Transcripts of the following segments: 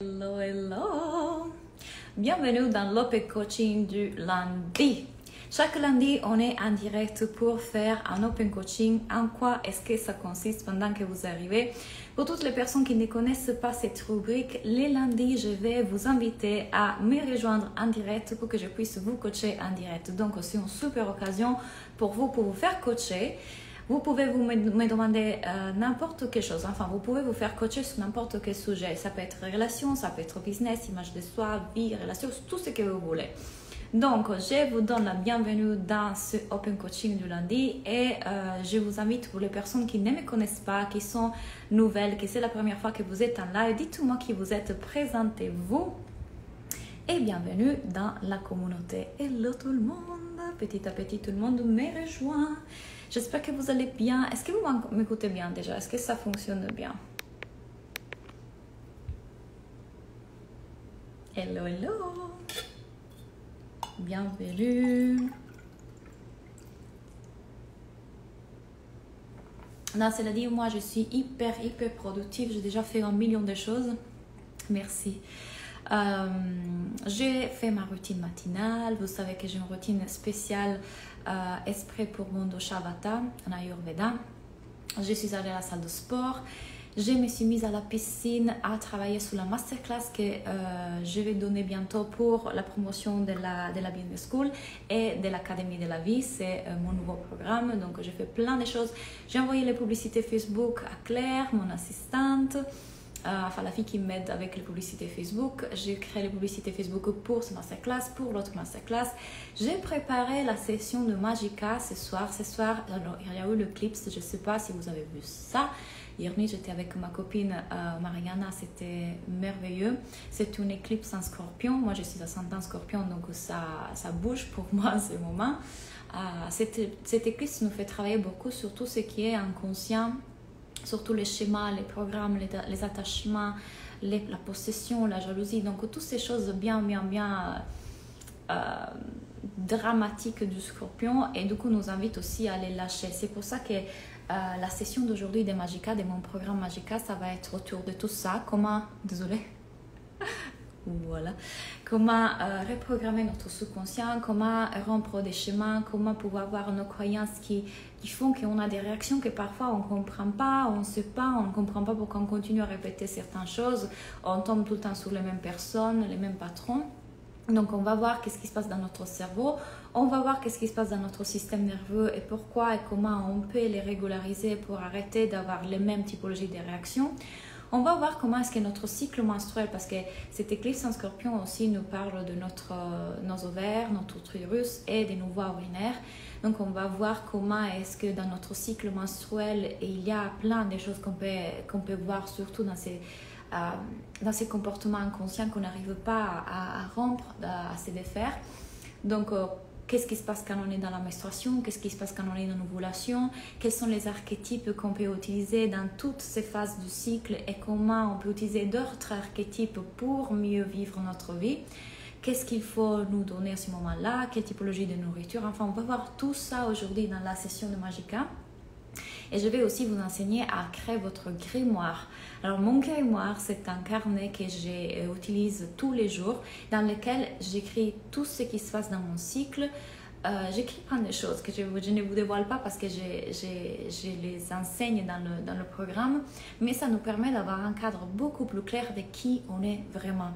Hello, hello! Bienvenue dans l'Open Coaching du lundi. Chaque lundi, on est en direct pour faire un Open Coaching. En quoi est-ce que ça consiste pendant que vous arrivez? Pour toutes les personnes qui ne connaissent pas cette rubrique, les lundis, je vais vous inviter à me rejoindre en direct pour que je puisse vous coacher en direct. Donc, c'est une super occasion pour vous faire coacher. Vous pouvez me demander n'importe quelle chose. Enfin, vous pouvez vous faire coacher sur n'importe quel sujet. Ça peut être relations, ça peut être business, image de soi, vie, relations, tout ce que vous voulez. Donc, je vous donne la bienvenue dans ce Open Coaching du lundi et je vous invite pour les personnes qui ne me connaissent pas, qui sont nouvelles, que c'est la première fois que vous êtes en live, dites-moi qui vous êtes, présentez-vous et bienvenue dans la communauté. Hello tout le monde, petit à petit tout le monde me rejoint. J'espère que vous allez bien. Est-ce que vous m'écoutez bien déjà? Est-ce que ça fonctionne bien? Hello, hello. Bienvenue. Non, cela dit, moi, je suis hyper productive. J'ai déjà fait 1 million de choses. Merci. J'ai fait ma routine matinale. Vous savez que j'ai une routine spéciale exprès pour mon dosha vata en Ayurveda. Je suis allée à la salle de sport. Je me suis mise à la piscine à travailler sur la masterclass que je vais donner bientôt pour la promotion de la Business School et de l'Académie de la vie. C'est mon nouveau programme. Donc, j'ai fait plein de choses. J'ai envoyé les publicités Facebook à Claire, mon assistante. Enfin, la fille qui m'aide avec les publicités Facebook. J'ai créé les publicités Facebook pour ce masterclass, pour l'autre masterclass. J'ai préparé la session de Magica ce soir. Alors, il y a eu le clip, je ne sais pas si vous avez vu ça. Hier nuit, j'étais avec ma copine Mariana, c'était merveilleux. C'est une éclipse en scorpion. Moi, je suis ascendant scorpion, donc ça bouge pour moi en ce moment. Cette éclipse nous fait travailler beaucoup sur tout ce qui est inconscient, surtout les schémas, les programmes, les attachements, la possession, la jalousie. Donc, toutes ces choses bien dramatiques du scorpion. Et du coup, nous invite aussi à les lâcher. C'est pour ça que la session d'aujourd'hui de Magica, de mon programme Magica, ça va être autour de tout ça. Voilà. Comment reprogrammer notre subconscient, comment rompre des schémas, comment pouvoir voir nos croyances qui font qu'on a des réactions que parfois on ne comprend pas, on ne sait pas, on ne comprend pas pourquoi on continue à répéter certaines choses, on tombe tout le temps sur les mêmes personnes, les mêmes patrons. Donc, on va voir qu'est-ce qui se passe dans notre cerveau, on va voir qu'est-ce qui se passe dans notre système nerveux et pourquoi et comment on peut les régulariser pour arrêter d'avoir les mêmes typologies de réactions. On va voir comment est-ce que notre cycle menstruel, parce que cette éclipse en scorpion aussi nous parle de nos ovaires, notre utérus et des nos voies urinaires. Donc, on va voir comment est-ce que dans notre cycle menstruel, il y a plein de choses qu'on peut voir, surtout dans ces comportements inconscients qu'on n'arrive pas à rompre, à se défaire. Donc, qu'est-ce qui se passe quand on est dans la menstruation? Qu'est-ce qui se passe quand on est dans l'ovulation? Quels sont les archétypes qu'on peut utiliser dans toutes ces phases du cycle et comment on peut utiliser d'autres archétypes pour mieux vivre notre vie? Qu'est-ce qu'il faut nous donner à ce moment-là? Quelle typologie de nourriture? Enfin, on va voir tout ça aujourd'hui dans la session de Magica. Et je vais aussi vous enseigner à créer votre grimoire. Alors, mon grimoire, c'est un carnet que j'utilise tous les jours, dans lequel j'écris tout ce qui se passe dans mon cycle. J'écris plein de choses que je ne vous dévoile pas parce que je les enseigne dans le programme, mais ça nous permet d'avoir un cadre beaucoup plus clair de qui on est vraiment.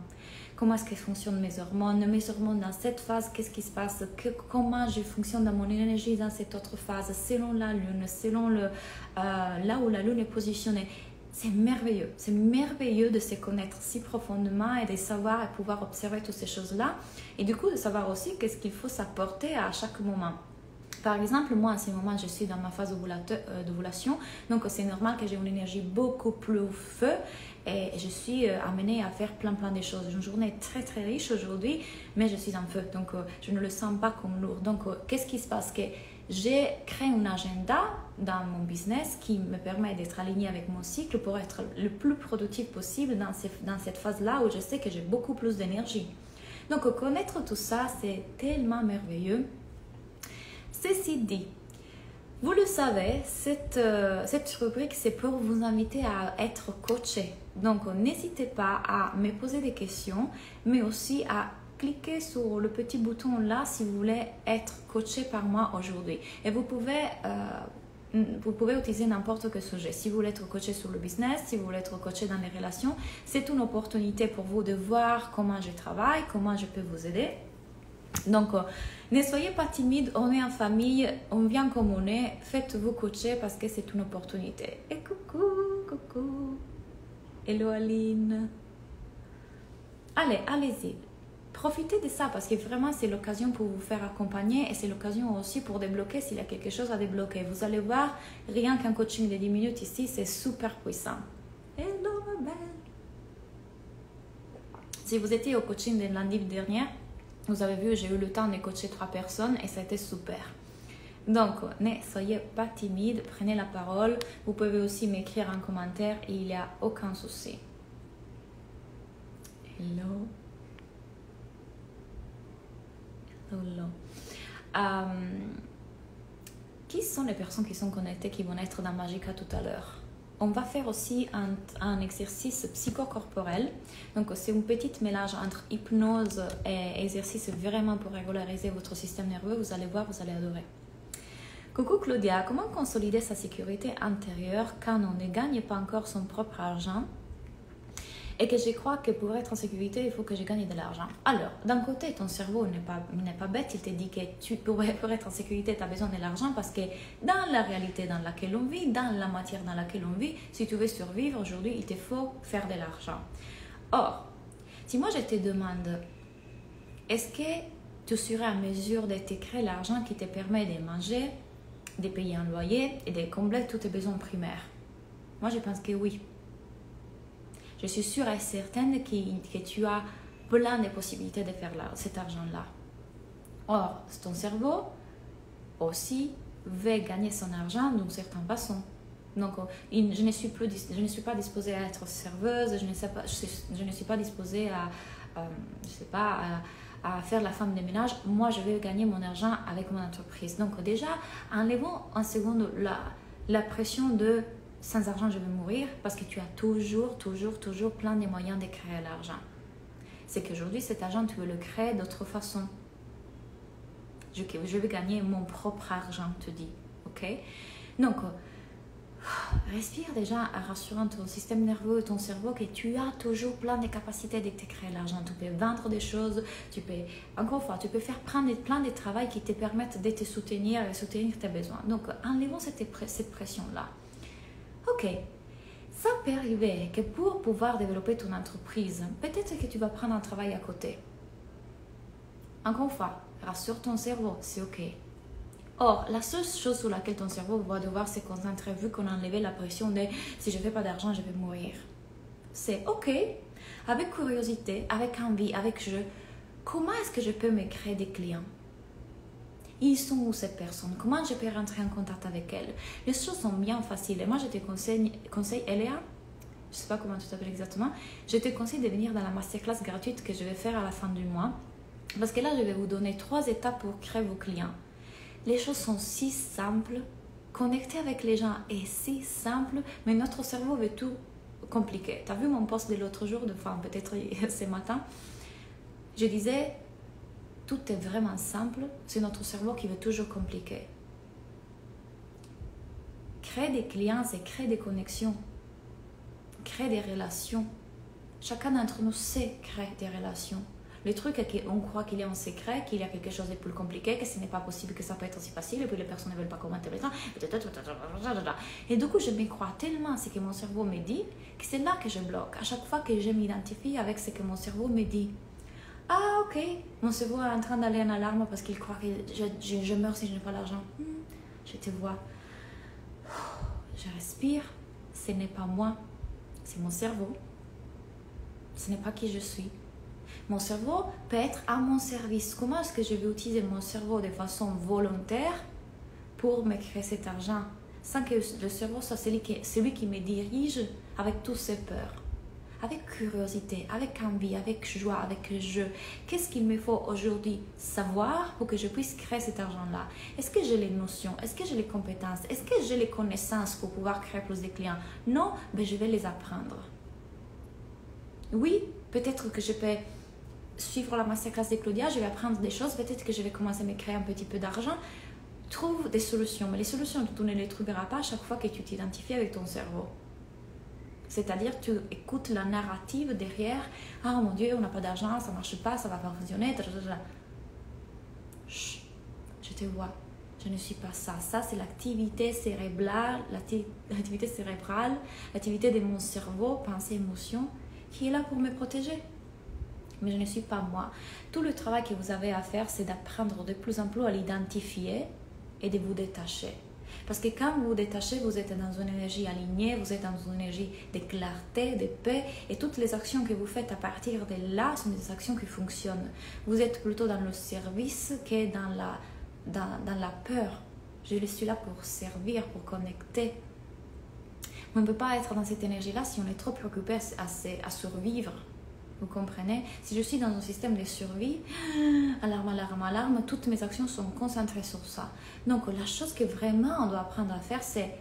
Comment est-ce que fonctionnent mes hormones dans cette phase, qu'est-ce qui se passe, comment je fonctionne dans mon énergie dans cette autre phase, selon la lune, selon là où la lune est positionnée. C'est merveilleux de se connaître si profondément et de savoir et pouvoir observer toutes ces choses-là. Et du coup, de savoir aussi qu'est-ce qu'il faut s'apporter à chaque moment. Par exemple, moi, en ce moment, je suis dans ma phase d'ovulation. Donc, c'est normal que j'ai une énergie beaucoup plus feu. Et je suis amenée à faire plein de choses. J'ai une journée très riche aujourd'hui, mais je suis en feu. Donc, je ne le sens pas comme lourd. Donc, qu'est-ce qui se passe? Que j'ai créé un agenda dans mon business qui me permet d'être alignée avec mon cycle pour être le plus productif possible dans cette phase-là où je sais que j'ai beaucoup plus d'énergie. Donc, connaître tout ça, c'est tellement merveilleux. Ceci dit, Vous le savez, cette rubrique, c'est pour vous inviter à être coaché. Donc, n'hésitez pas à me poser des questions, mais aussi à cliquer sur le petit bouton là si vous voulez être coaché par moi aujourd'hui. Et vous pouvez utiliser n'importe quel sujet. Si vous voulez être coaché sur le business, si vous voulez être coaché dans les relations, c'est une opportunité pour vous de voir comment je travaille, comment je peux vous aider. Donc, ne soyez pas timide, on est en famille, on vient comme on est, faites-vous coacher parce que c'est une opportunité. Et coucou. Hello Aline. Allez-y. Profitez de ça parce que vraiment c'est l'occasion pour vous faire accompagner et c'est l'occasion aussi pour débloquer s'il y a quelque chose à débloquer. Vous allez voir, rien qu'un coaching de 10 minutes ici, c'est super puissant. Hello ma belle. Si vous étiez au coaching de lundi dernier, vous avez vu, j'ai eu le temps de coacher 3 personnes et ça a été super. Donc, ne soyez pas timide, prenez la parole. Vous pouvez aussi m'écrire un commentaire et il n'y a aucun souci. Hello. Qui sont les personnes qui sont connectées qui vont être dans Magica tout à l'heure? On va faire aussi un exercice psychocorporel. Donc, c'est un petit mélange entre hypnose et exercice vraiment pour régulariser votre système nerveux. Vous allez voir, vous allez adorer. Coucou Claudia, comment consolider sa sécurité intérieure quand on ne gagne pas encore son propre argent et que je crois que pour être en sécurité, il faut que je gagne de l'argent. Alors, d'un côté, ton cerveau n'est pas bête, il te dit que pour être en sécurité, tu as besoin de l'argent parce que dans la réalité dans laquelle on vit, dans la matière dans laquelle on vit, si tu veux survivre aujourd'hui, il te faut faire de l'argent. Or, si moi je te demande, est-ce que tu serais en mesure de te créer l'argent qui te permet de manger, de payer un loyer et de combler tous tes besoins primaires? Moi, je pense que oui. Je suis sûre et certaine que tu as plein de possibilités de faire cet argent-là. Or, ton cerveau aussi veut gagner son argent d'une certaine façon. Donc, je ne suis pas disposée à être serveuse, je ne suis pas disposée à faire la femme de ménage. Moi, je vais gagner mon argent avec mon entreprise. Donc, déjà, enlevons en seconde la pression de sans argent, je vais mourir parce que tu as toujours plein de moyens de créer l'argent. C'est qu'aujourd'hui, cet argent, tu veux le créer d'autre façon. Je vais gagner mon propre argent, te dis. Ok? Donc, respire déjà en rassurant ton système nerveux et ton cerveau que tu as toujours plein de capacités de te créer l'argent. Tu peux vendre des choses, tu peux faire plein de travail qui te permettent de te soutenir et soutenir tes besoins. Donc, enlevons cette pression-là. Ok, ça peut arriver que pour pouvoir développer ton entreprise, peut-être que tu vas prendre un travail à côté. Encore une fois, rassure ton cerveau, c'est ok. Or, la seule chose sur laquelle ton cerveau va devoir se concentrer, vu qu'on a enlevé la pression de si je ne fais pas d'argent, je vais mourir. C'est ok, avec curiosité, avec envie, avec jeu, comment est-ce que je peux me créer des clients? Ils sont où ces personnes? Comment je peux rentrer en contact avec elles? Les choses sont bien faciles. Et moi, je te conseille Eléa, je ne sais pas comment tu t'appelles exactement, je te conseille de venir dans la masterclass gratuite que je vais faire à la fin du mois. Parce que là, je vais vous donner 3 étapes pour créer vos clients. Les choses sont si simples. Connecter avec les gens est si simple, mais notre cerveau veut tout compliquer. Tu as vu mon post de l'autre jour, peut-être ce matin? Je disais, tout est vraiment simple, c'est notre cerveau qui veut toujours compliquer. Créer des clients, c'est créer des connexions, créer des relations. Chacun d'entre nous sait créer des relations. Le truc est qu'on croit qu'il est en secret, qu'il y a quelque chose de plus compliqué, que ce n'est pas possible, que ça peut être aussi facile, et puis les personnes ne veulent pas commenter les temps. Et du coup, je me crois tellement ce que mon cerveau me dit, que c'est là que je bloque. À chaque fois que je m'identifie avec ce que mon cerveau me dit. Ah, ok, mon cerveau est en train d'aller en alarme parce qu'il croit que je meurs si je n'ai pas l'argent. Je te vois. Je respire. Ce n'est pas moi, c'est mon cerveau. Ce n'est pas qui je suis. Mon cerveau peut être à mon service. Comment est-ce que je vais utiliser mon cerveau de façon volontaire pour me créer cet argent sans que le cerveau soit celui qui me dirige avec toutes ses peurs, avec curiosité, avec envie, avec joie, avec jeu. Qu'est-ce qu'il me faut aujourd'hui savoir pour que je puisse créer cet argent-là? Est-ce que j'ai les notions? Est-ce que j'ai les compétences? Est-ce que j'ai les connaissances pour pouvoir créer plus de clients? Non, mais je vais les apprendre. Oui, peut-être que je peux suivre la masterclass de Claudia, je vais apprendre des choses, peut-être que je vais commencer à me créer un petit peu d'argent. Trouve des solutions, mais les solutions, tu ne les trouveras pas à chaque fois que tu t'identifies avec ton cerveau. C'est-à-dire, tu écoutes la narrative derrière. Ah mon Dieu, on n'a pas d'argent, ça ne marche pas, ça va pas fonctionner. Chut, je te vois, je ne suis pas ça. Ça, c'est l'activité cérébrale, l'activité de mon cerveau, pensée, émotion, qui est là pour me protéger. Mais je ne suis pas moi. Tout le travail que vous avez à faire, c'est d'apprendre de plus en plus à l'identifier et de vous détacher. Parce que quand vous vous détachez, vous êtes dans une énergie alignée, vous êtes dans une énergie de clarté, de paix, et toutes les actions que vous faites à partir de là sont des actions qui fonctionnent. Vous êtes plutôt dans le service que dans la peur. Je suis là pour servir, pour connecter. On ne peut pas être dans cette énergie-là si on est trop préoccupé à survivre. Vous comprenez? Si je suis dans un système de survie, alarme, alarme, alarme, toutes mes actions sont concentrées sur ça. Donc, la chose que vraiment on doit apprendre à faire, c'est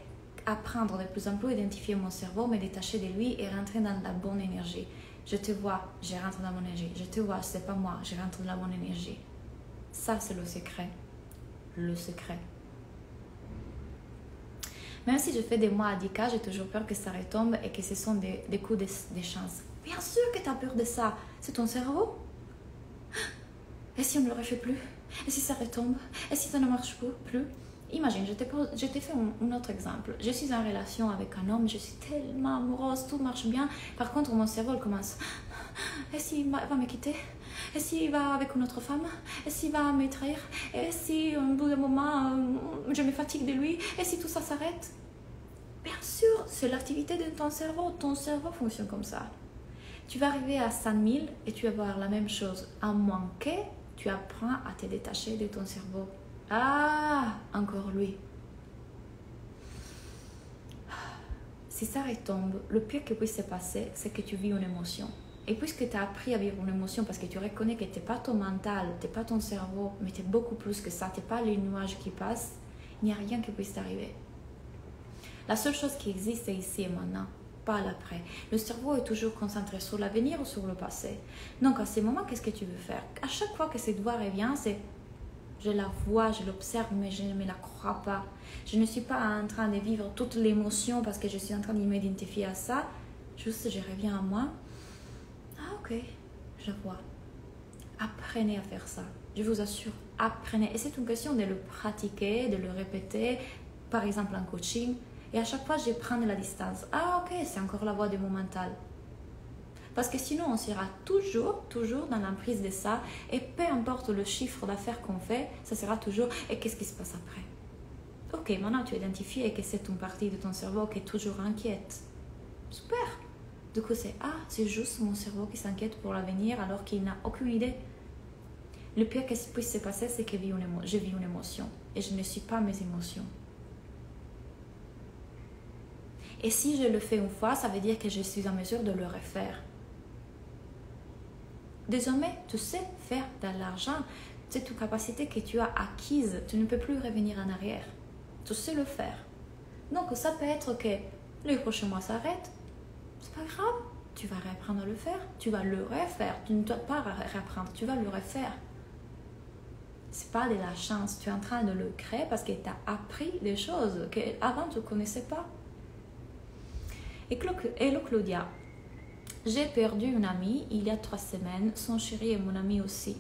apprendre de plus en plus à identifier mon cerveau, me détacher de lui et rentrer dans la bonne énergie. Je te vois, je rentre dans mon énergie. Je te vois, c'est pas moi, je rentre dans la bonne énergie. Ça, c'est le secret. Le secret. Même si je fais des mois à 10K, j'ai toujours peur que ça retombe et que ce sont des coups de chance. Bien sûr que tu as peur de ça. C'est ton cerveau. Et si on ne le refait plus? Et si ça retombe? Et si ça ne marche plus? Imagine, je t'ai fait un autre exemple. Je suis en relation avec un homme, je suis tellement amoureuse, tout marche bien. Par contre, mon cerveau commence. Et s'il va me quitter? Et s'il va avec une autre femme? Et s'il va me trahir? Et si, au bout d'un moment, je me fatigue de lui? Et si tout ça s'arrête? Bien sûr, c'est l'activité de ton cerveau. Ton cerveau fonctionne comme ça. Tu vas arriver à 100 000 et tu vas voir la même chose. À moins que tu apprends à te détacher de ton cerveau. Ah, encore lui. Si ça retombe, le pire qui puisse se passer, c'est que tu vis une émotion. Et puisque tu as appris à vivre une émotion, parce que tu reconnais que tu n'es pas ton mental, tu n'es pas ton cerveau, mais tu es beaucoup plus que ça, tu n'es pas les nuages qui passent, il n'y a rien qui puisse t'arriver. La seule chose qui existe, c'est ici et maintenant. Pas à l'après. Le cerveau est toujours concentré sur l'avenir ou sur le passé. Donc à ces moments, qu'est-ce que tu veux faire? À chaque fois que cette voix revient, c'est je la vois, je l'observe, mais je ne me la crois pas. Je ne suis pas en train de vivre toute l'émotion parce que je suis en train de m'identifier à ça. Juste, je reviens à moi. Ah ok, je vois. Apprenez à faire ça. Je vous assure, apprenez. Et c'est une question de le pratiquer, de le répéter. Par exemple en coaching. Et à chaque fois, je prends de la distance. Ah, ok, c'est encore la voix de mon mental. Parce que sinon, on sera toujours dans l'emprise de ça. Et peu importe le chiffre d'affaires qu'on fait, ça sera toujours « et qu'est-ce qui se passe après ?» Ok, maintenant tu identifies et que c'est une partie de ton cerveau qui est toujours inquiète. Super. Du coup, c'est juste mon cerveau qui s'inquiète pour l'avenir alors qu'il n'a aucune idée. Le pire qui puisse se passer, c'est que je vis une émotion. Et je ne suis pas mes émotions. Et si je le fais une fois, ça veut dire que je suis en mesure de le refaire. Désormais, tu sais faire de l'argent. C'est une capacité que tu as acquise. Tu ne peux plus revenir en arrière. Tu sais le faire. Donc, ça peut être que le prochain mois s'arrête. C'est pas grave. Tu vas réapprendre à le faire. Tu vas le refaire. Tu ne dois pas réapprendre. Tu vas le refaire. C'est pas de la chance. Tu es en train de le créer parce que tu as appris des choses qu'avant tu ne connaissais pas. Hello Claudia, j'ai perdu une amie il y a 3 semaines, son chéri est mon ami aussi.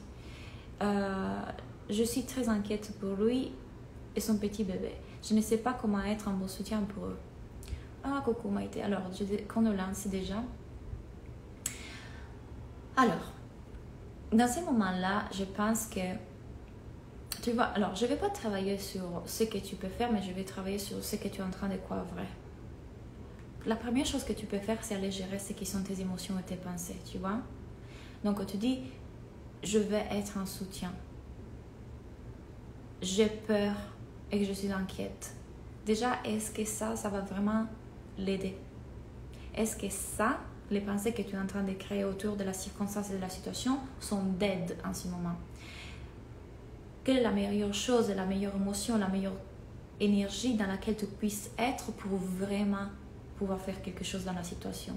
Je suis très inquiète pour lui et son petit bébé. Je ne sais pas comment être un bon soutien pour eux. Ah, coucou Maïté, alors condoléances déjà. Alors, dans ces moments-là, je pense que tu vois, alors je ne vais pas travailler sur ce que tu peux faire, mais je vais travailler sur ce que tu es en train de croire vrai. La première chose que tu peux faire, c'est aller gérer ce qui sont tes émotions et tes pensées, tu vois. Donc, tu dis, je vais être un soutien. J'ai peur et que je suis inquiète. Déjà, est-ce que ça va vraiment l'aider? Est-ce que ça les pensées que tu es en train de créer autour de la circonstance et de la situation sont d'aide en ce moment. Quelle est la meilleure chose, la meilleure émotion, la meilleure énergie dans laquelle tu puisses être pour vraiment pouvoir faire quelque chose dans la situation?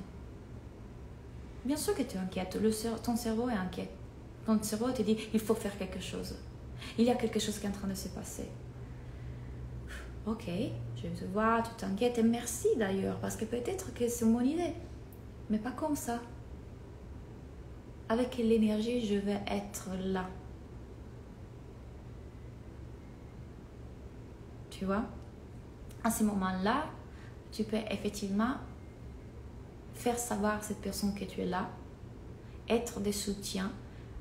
Bien sûr que tu es inquiète, ton cerveau est inquiet. Ton cerveau te dit, il faut faire quelque chose. Il y a quelque chose qui est en train de se passer. Ok, je te vois, tu t'inquiètes et merci d'ailleurs, parce que peut-être que c'est mon idée, mais pas comme ça. Avec l'énergie, je vais être là. Tu vois? À ce moment-là, tu peux effectivement faire savoir à cette personne que tu es là, être de soutien,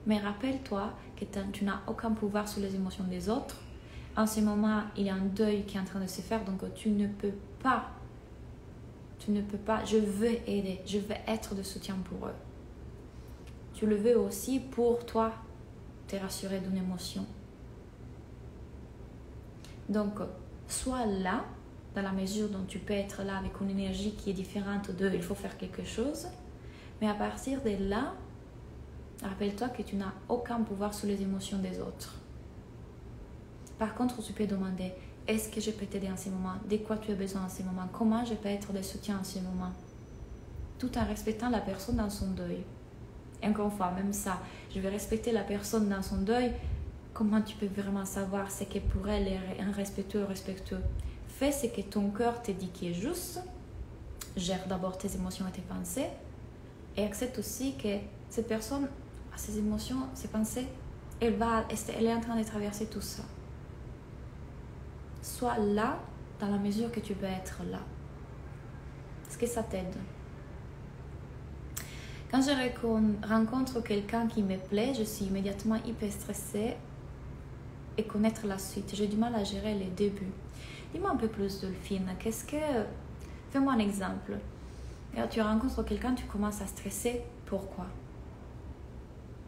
mais rappelle-toi que tu n'as aucun pouvoir sur les émotions des autres. En ce moment, il y a un deuil qui est en train de se faire, donc tu ne peux pas, je veux aider, je veux être de soutien pour eux. Tu le veux aussi pour toi, te rassurer d'une émotion. Donc, sois là, dans la mesure dont tu peux être là avec une énergie qui est différente de « il faut faire quelque chose », mais à partir de là, rappelle-toi que tu n'as aucun pouvoir sur les émotions des autres. Par contre, tu peux demander « est-ce que je peux t'aider en ce moment? De quoi tu as besoin en ce moment? Comment je peux être de soutien en ce moment ?» Tout en respectant la personne dans son deuil. Et encore une fois, même ça, je vais respecter la personne dans son deuil. Comment tu peux vraiment savoir ce que pour elle est un respectueux ou respectueux? Fais ce que ton cœur te dit qui est juste. Gère d'abord tes émotions et tes pensées. Et accepte aussi que cette personne a ses émotions, ses pensées. Elle est en train de traverser tout ça. Sois là dans la mesure que tu peux être là. Est-ce que ça t'aide? Quand je rencontre quelqu'un qui me plaît, je suis immédiatement hyper stressée et connaître la suite. J'ai du mal à gérer les débuts. Dis-moi un peu plus, Delphine. Fais-moi un exemple. Tu rencontres quelqu'un, tu commences à stresser. Pourquoi?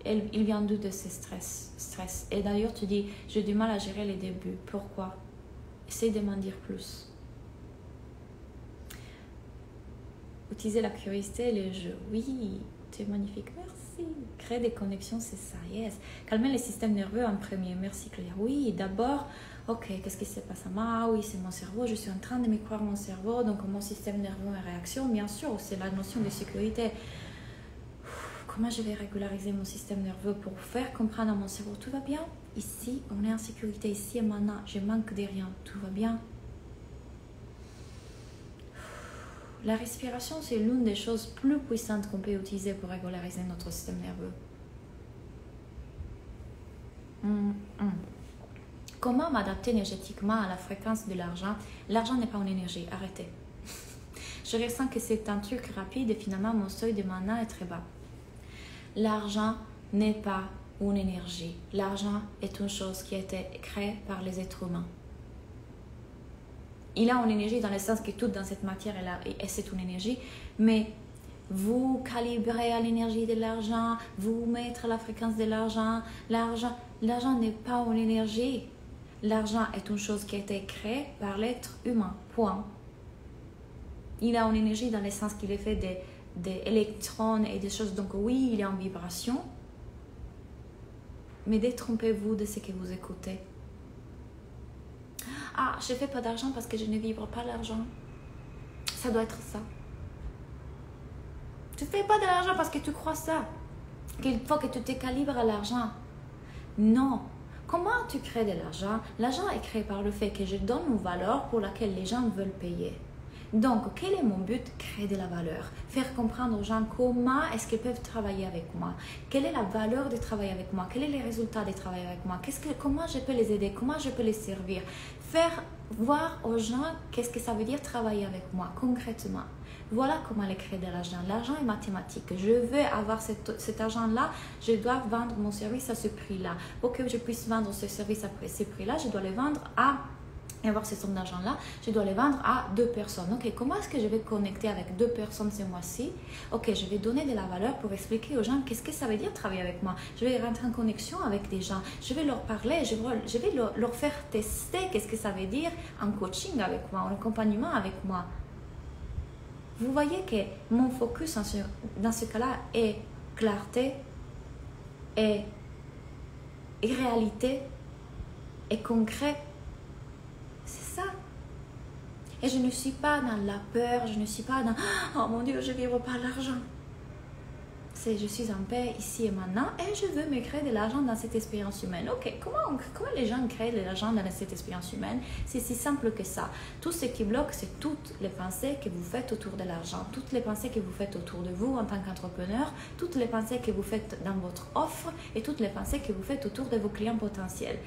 Il vient d'où de ce stress? Et d'ailleurs, tu dis, j'ai du mal à gérer les débuts. Pourquoi? Essaye de m'en dire plus. Utiliser la curiosité et le jeu. Oui, tu es magnifique. Merci. Créer des connexions, c'est ça. Yes. Calmer le système nerveux en premier. Merci, Claire. Oui, d'abord, ok, qu'est-ce qui se passe à moi? Oui, c'est mon cerveau. Je suis en train de me croire mon cerveau. Donc, mon système nerveux en réaction. Bien sûr, c'est la notion de sécurité. Comment je vais régulariser mon système nerveux pour faire comprendre à mon cerveau, tout va bien? Ici, on est en sécurité. Ici et maintenant, je manque de rien. Tout va bien? La respiration, c'est l'une des choses plus puissantes qu'on peut utiliser pour régulariser notre système nerveux. Comment m'adapter énergétiquement à la fréquence de l'argent? L'argent n'est pas une énergie, arrêtez. Je ressens que c'est un truc rapide et finalement mon seuil de mana est très bas. L'argent n'est pas une énergie. L'argent est une chose qui a été créée par les êtres humains. Il a une énergie dans le sens que tout dans cette matière et c'est une énergie, mais vous calibrez à l'énergie de l'argent, vous mettez la fréquence de l'argent. L'argent n'est pas une énergie. L'argent est une chose qui a été créée par l'être humain. Point. Il a une énergie dans le sens qu'il est fait des électrons et des choses. Donc oui, il est en vibration. Mais détrompez-vous de ce que vous écoutez. Ah, je ne fais pas d'argent parce que je ne vibre pas l'argent. Ça doit être ça. Tu ne fais pas de l'argent parce que tu crois ça. Qu'il faut que tu te calibres à l'argent. Non. Comment tu crées de l'argent? L'argent est créé par le fait que je donne une valeur pour laquelle les gens veulent payer. Donc, quel est mon but? Créer de la valeur. Faire comprendre aux gens comment est-ce qu'ils peuvent travailler avec moi. Quelle est la valeur de travailler avec moi? Quels sont les résultats de travailler avec moi? Comment je peux les aider? Comment je peux les servir? Faire voir aux gens qu'est-ce que ça veut dire travailler avec moi concrètement. Voilà comment les créer de l'argent. L'argent est mathématique. Je veux avoir cet argent-là, je dois vendre mon service à ce prix-là. Pour que je puisse vendre ce service à ce prix-là, je dois le vendre et avoir cette somme d'argent-là, je dois les vendre à 2 personnes. Ok, comment est-ce que je vais connecter avec 2 personnes ce mois-ci? Ok, je vais donner de la valeur pour expliquer aux gens qu'est-ce que ça veut dire travailler avec moi. Je vais rentrer en connexion avec des gens. Je vais leur parler, je vais leur faire tester qu'est-ce que ça veut dire en coaching avec moi, en accompagnement avec moi. Vous voyez que mon focus dans ce cas-là est clarté, est réalité, est concret. C'est ça. Et je ne suis pas dans la peur, je ne suis pas dans « Oh mon Dieu, je ne vivre pas l'argent ». Je suis en paix ici et maintenant et je veux me créer de l'argent dans cette expérience humaine. Ok, comment les gens créent de l'argent dans cette expérience humaine? C'est si simple que ça. Tout ce qui bloque, c'est toutes les pensées que vous faites autour de l'argent, toutes les pensées que vous faites autour de vous en tant qu'entrepreneur, toutes les pensées que vous faites dans votre offre et toutes les pensées que vous faites autour de vos clients potentiels.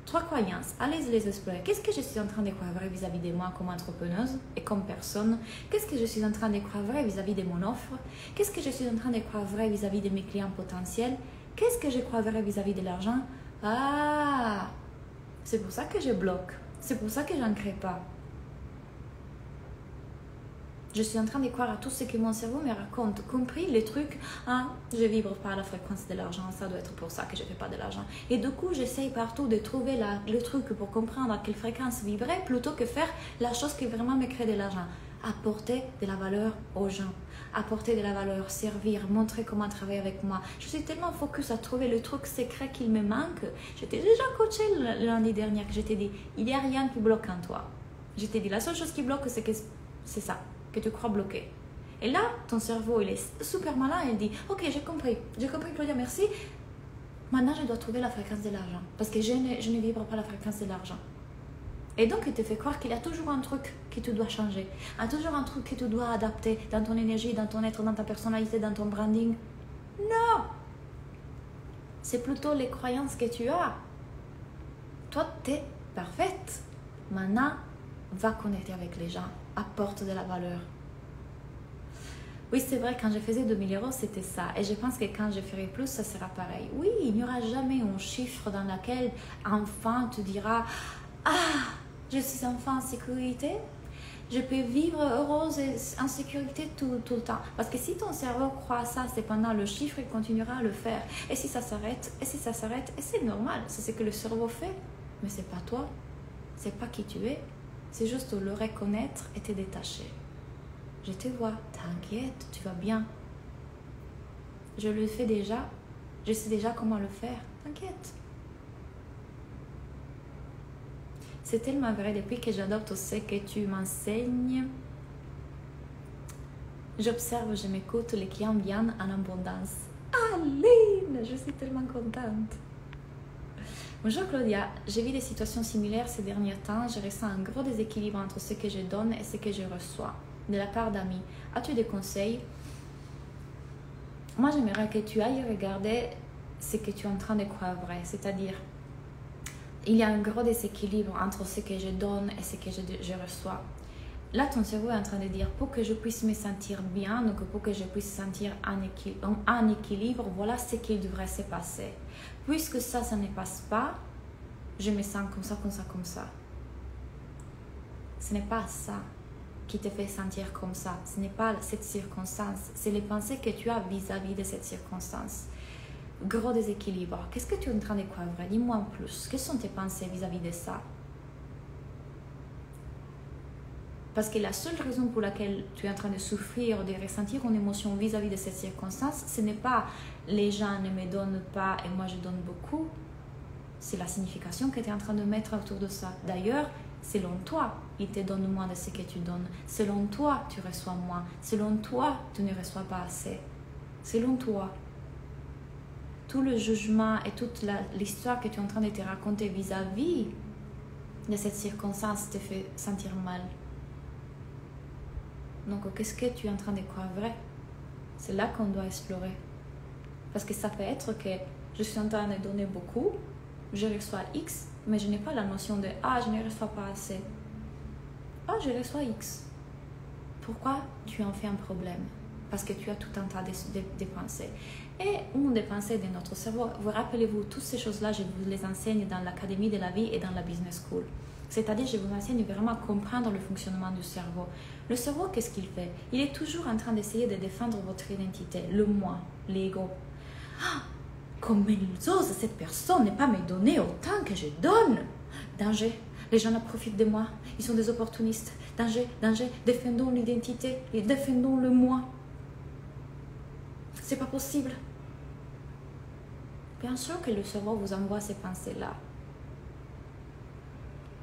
3 croyances, allez les explorer. Qu'est-ce que je suis en train de croire vrai vis-à-vis de moi comme entrepreneuse et comme personne? Qu'est-ce que je suis en train de croire vrai vis-à-vis de mon offre? Qu'est-ce que je suis en train de croire vrai vis-à-vis de mes clients potentiels? Qu'est-ce que je crois vrai vis-à-vis de l'argent? Ah, c'est pour ça que je bloque. C'est pour ça que je n'en crée pas. Je suis en train de croire à tout ce que mon cerveau me raconte, compris les trucs. Ah, je vibre pas à la fréquence de l'argent, ça doit être pour ça que je ne fais pas de l'argent. Et du coup, j'essaye partout de trouver le truc pour comprendre à quelle fréquence vibrer plutôt que faire la chose qui vraiment me crée de l'argent. Apporter de la valeur aux gens, apporter de la valeur, servir, montrer comment travailler avec moi. Je suis tellement focus à trouver le truc secret qu'il me manque. J'étais déjà coachée l'année dernière que je t'ai dit, il n'y a rien qui bloque en toi. Je t'ai dit, la seule chose qui bloque, c'est ça. Que tu crois bloqué. Et là, ton cerveau, il est super malin et il dit « Ok, j'ai compris, Claudia, merci. Maintenant, je dois trouver la fréquence de l'argent. Parce que je ne vibre pas la fréquence de l'argent. » Et donc, il te fait croire qu'il y a toujours un truc que tu dois changer. Toujours un truc que tu dois adapter dans ton énergie, dans ton être, dans ta personnalité, dans ton branding. Non! C'est plutôt les croyances que tu as. Toi, tu es parfaite. Maintenant, va connecter avec les gens. Apporte de la valeur. Oui, c'est vrai, quand je faisais 2000 €, c'était ça. Et je pense que quand je ferai plus, ça sera pareil. Oui, il n'y aura jamais un chiffre dans lequel enfin tu diras « Ah, je suis enfin en sécurité. Je peux vivre heureuse et en sécurité tout le temps. » Parce que si ton cerveau croit à ça, cependant, le chiffre, il continuera à le faire. Et si ça s'arrête, et c'est normal. C'est ce que le cerveau fait. Mais c'est pas toi. C'est pas qui tu es. C'est juste le reconnaître et te détacher. Je te vois, t'inquiète, tu vas bien. Je le fais déjà, je sais déjà comment le faire, t'inquiète. C'est tellement vrai, depuis que j'adopte ce que tu m'enseignes, j'observe, je m'écoute, les clients viennent en abondance. Aline, je suis tellement contente. Bonjour Claudia, j'ai vu des situations similaires ces derniers temps. Je ressens un gros déséquilibre entre ce que je donne et ce que je reçois de la part d'amis. As-tu des conseils? Moi, j'aimerais que tu ailles regarder ce que tu es en train de croire vrai. C'est-à-dire, il y a un gros déséquilibre entre ce que je donne et ce que je reçois. Là, ton cerveau est en train de dire, pour que je puisse me sentir bien, donc pour que je puisse sentir en équilibre, voilà ce qui devrait se passer. Puisque ça ne passe pas, je me sens comme ça, comme ça, comme ça. Ce n'est pas ça qui te fait sentir comme ça. Ce n'est pas cette circonstance. C'est les pensées que tu as vis-à-vis de cette circonstance. Gros déséquilibre. Qu'est-ce que tu es en train de croire vrai? Dis-moi en plus. Quelles sont tes pensées vis-à-vis de ça? Parce que la seule raison pour laquelle tu es en train de souffrir, de ressentir une émotion vis-à-vis de cette circonstance, ce n'est pas les gens ne me donnent pas et moi je donne beaucoup. C'est la signification que tu es en train de mettre autour de ça. D'ailleurs, selon toi, ils te donnent moins de ce que tu donnes. Selon toi, tu reçois moins. Selon toi, tu ne reçois pas assez. Selon toi. Tout le jugement et toute l'histoire que tu es en train de te raconter vis-à-vis de cette circonstance te fait sentir mal. Donc, qu'est-ce que tu es en train de croire vrai? C'est là qu'on doit explorer. Parce que ça peut être que je suis en train de donner beaucoup, je reçois X, mais je n'ai pas la notion de « Ah, je ne reçois pas assez. » « Ah, je reçois X. » Pourquoi tu en fais un problème? Parce que tu as tout un tas de pensées. Et une des pensées de notre cerveau, vous rappelez-vous, toutes ces choses-là, je vous les enseigne dans l'Académie de la vie et dans la Business School. C'est-à-dire, je vous enseigne vraiment à comprendre le fonctionnement du cerveau. Le cerveau, qu'est-ce qu'il fait? Il est toujours en train d'essayer de défendre votre identité, le moi, l'ego. Ah, comme il ose cette personne ne pas me donner autant que je donne. Danger. Les gens en profitent de moi. Ils sont des opportunistes. Danger, danger. Défendons l'identité. Et défendons le moi. C'est pas possible. Bien sûr que le cerveau vous envoie ces pensées-là.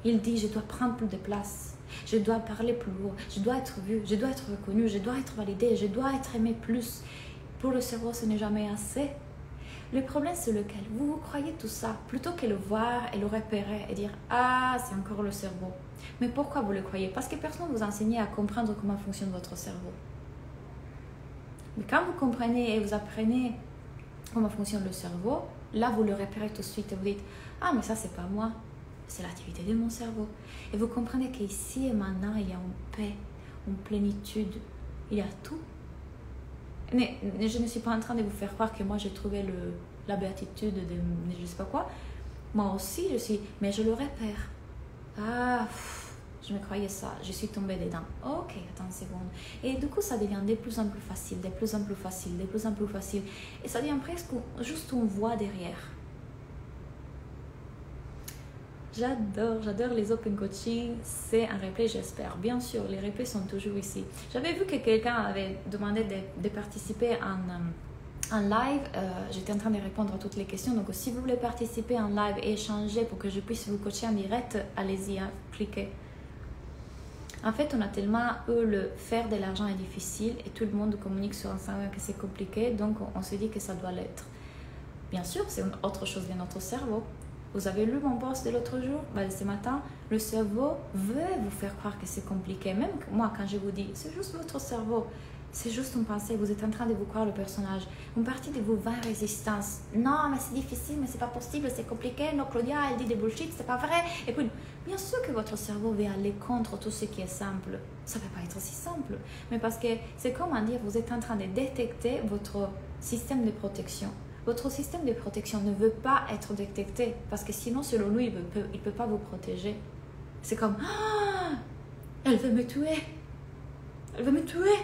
Il dit, je dois prendre plus de place. Je dois parler plus haut. Je dois être vu. Je dois être reconnu. Je dois être validé. Je dois être aimé plus. Pour le cerveau, ce n'est jamais assez. Le problème, c'est lequel? Vous croyez tout ça, plutôt que le voir et le repérer et dire « Ah, c'est encore le cerveau ». Mais pourquoi vous le croyez? Parce que personne ne vous a enseigné à comprendre comment fonctionne votre cerveau. Mais quand vous comprenez et vous apprenez comment fonctionne le cerveau, là, vous le repérez tout de suite et vous dites « Ah, mais ça, c'est pas moi, c'est l'activité de mon cerveau ». Et vous comprenez qu'ici et maintenant, il y a une paix, une plénitude, il y a tout. Mais je ne suis pas en train de vous faire croire que moi j'ai trouvé la béatitude de je ne sais pas quoi. Moi aussi je suis, mais je le repère. Ah, je me croyais ça, je suis tombée dedans. Ok, attends une seconde. Et du coup ça devient de plus en plus facile, de plus en plus facile, de plus en plus facile. Et ça devient presque juste une voix derrière. J'adore les open coaching, c'est un replay j'espère. Bien sûr, les replays sont toujours ici. J'avais vu que quelqu'un avait demandé de participer en live. J'étais en train de répondre à toutes les questions. Donc si vous voulez participer en live et échanger pour que je puisse vous coacher en direct, allez-y, hein, cliquez. En fait, on a tellement eu le faire de l'argent est difficile et tout le monde communique sur Instagram que c'est compliqué. Donc on se dit que ça doit l'être. Bien sûr, c'est autre chose de notre cerveau. Vous avez lu mon post de l'autre jour, ce matin, le cerveau veut vous faire croire que c'est compliqué. Même moi, quand je vous dis, c'est juste votre cerveau, c'est juste une pensée, vous êtes en train de vous croire le personnage. Une partie de vous va en résistance. Non, mais c'est difficile, mais c'est pas possible, c'est compliqué. Non, Claudia, elle dit des bullshit, c'est pas vrai. Et puis, bien sûr que votre cerveau veut aller contre tout ce qui est simple. Ça ne peut pas être aussi simple. Mais parce que c'est comment dire, vous êtes en train de détecter votre système de protection. Votre système de protection ne veut pas être détecté parce que sinon, selon lui, il ne peut pas vous protéger. C'est comme ah, elle veut me tuer. Elle veut me tuer.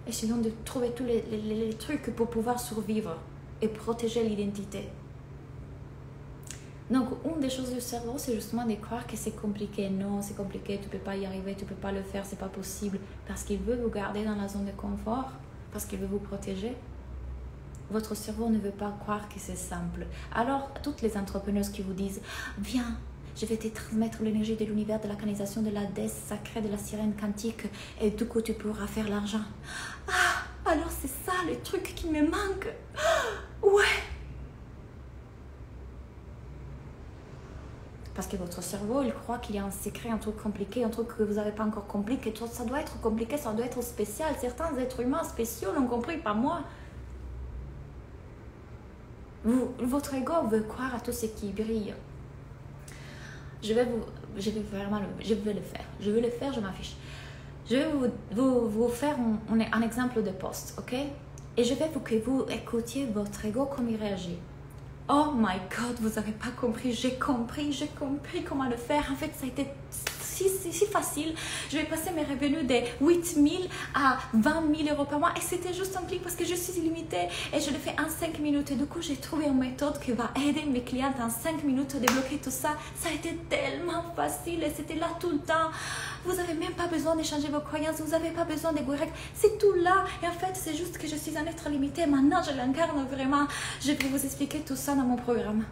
Et sinon, de trouver tous les trucs pour pouvoir survivre et protéger l'identité. Donc, une des choses du cerveau, c'est justement de croire que c'est compliqué. Non, c'est compliqué, tu ne peux pas y arriver, tu ne peux pas le faire, c'est pas possible. Parce qu'il veut vous garder dans la zone de confort, parce qu'il veut vous protéger. Votre cerveau ne veut pas croire que c'est simple. Alors, toutes les entrepreneuses qui vous disent « Viens, je vais te transmettre l'énergie de l'univers, de la canalisation, de la déesse sacrée, de la sirène quantique, et du coup, tu pourras faire l'argent. » Ah, alors c'est ça le truc qui me manque. Ouais. Parce que votre cerveau, il croit qu'il y a un secret, un truc compliqué, un truc que vous n'avez pas encore compris, que ça doit être compliqué, ça doit être spécial. Certains êtres humains spéciaux l'ont compris, pas moi. Votre ego veut croire à tout ce qui brille. Je vais le faire. Je m'en fiche. Je vais vous faire un exemple de post, ok? Et je vais que vous écoutiez votre ego comme il réagit. Oh my God, vous n'avez pas compris. J'ai compris comment le faire. En fait, ça a été si facile. Je vais passer mes revenus de 8 000 à 20 000 euros par mois. Et c'était juste un clic parce que je suis illimitée. Et je le fais en 5 minutes. Et du coup, j'ai trouvé une méthode qui va aider mes clientes en 5 minutes à débloquer tout ça. Ça a été tellement facile et c'était là tout le temps. Vous n'avez même pas besoin de changer vos croyances. Vous n'avez pas besoin de guérir. C'est tout là. Et en fait, c'est juste que je suis un être limité. Maintenant, je l'incarne vraiment. Je vais vous expliquer tout ça dans mon programme.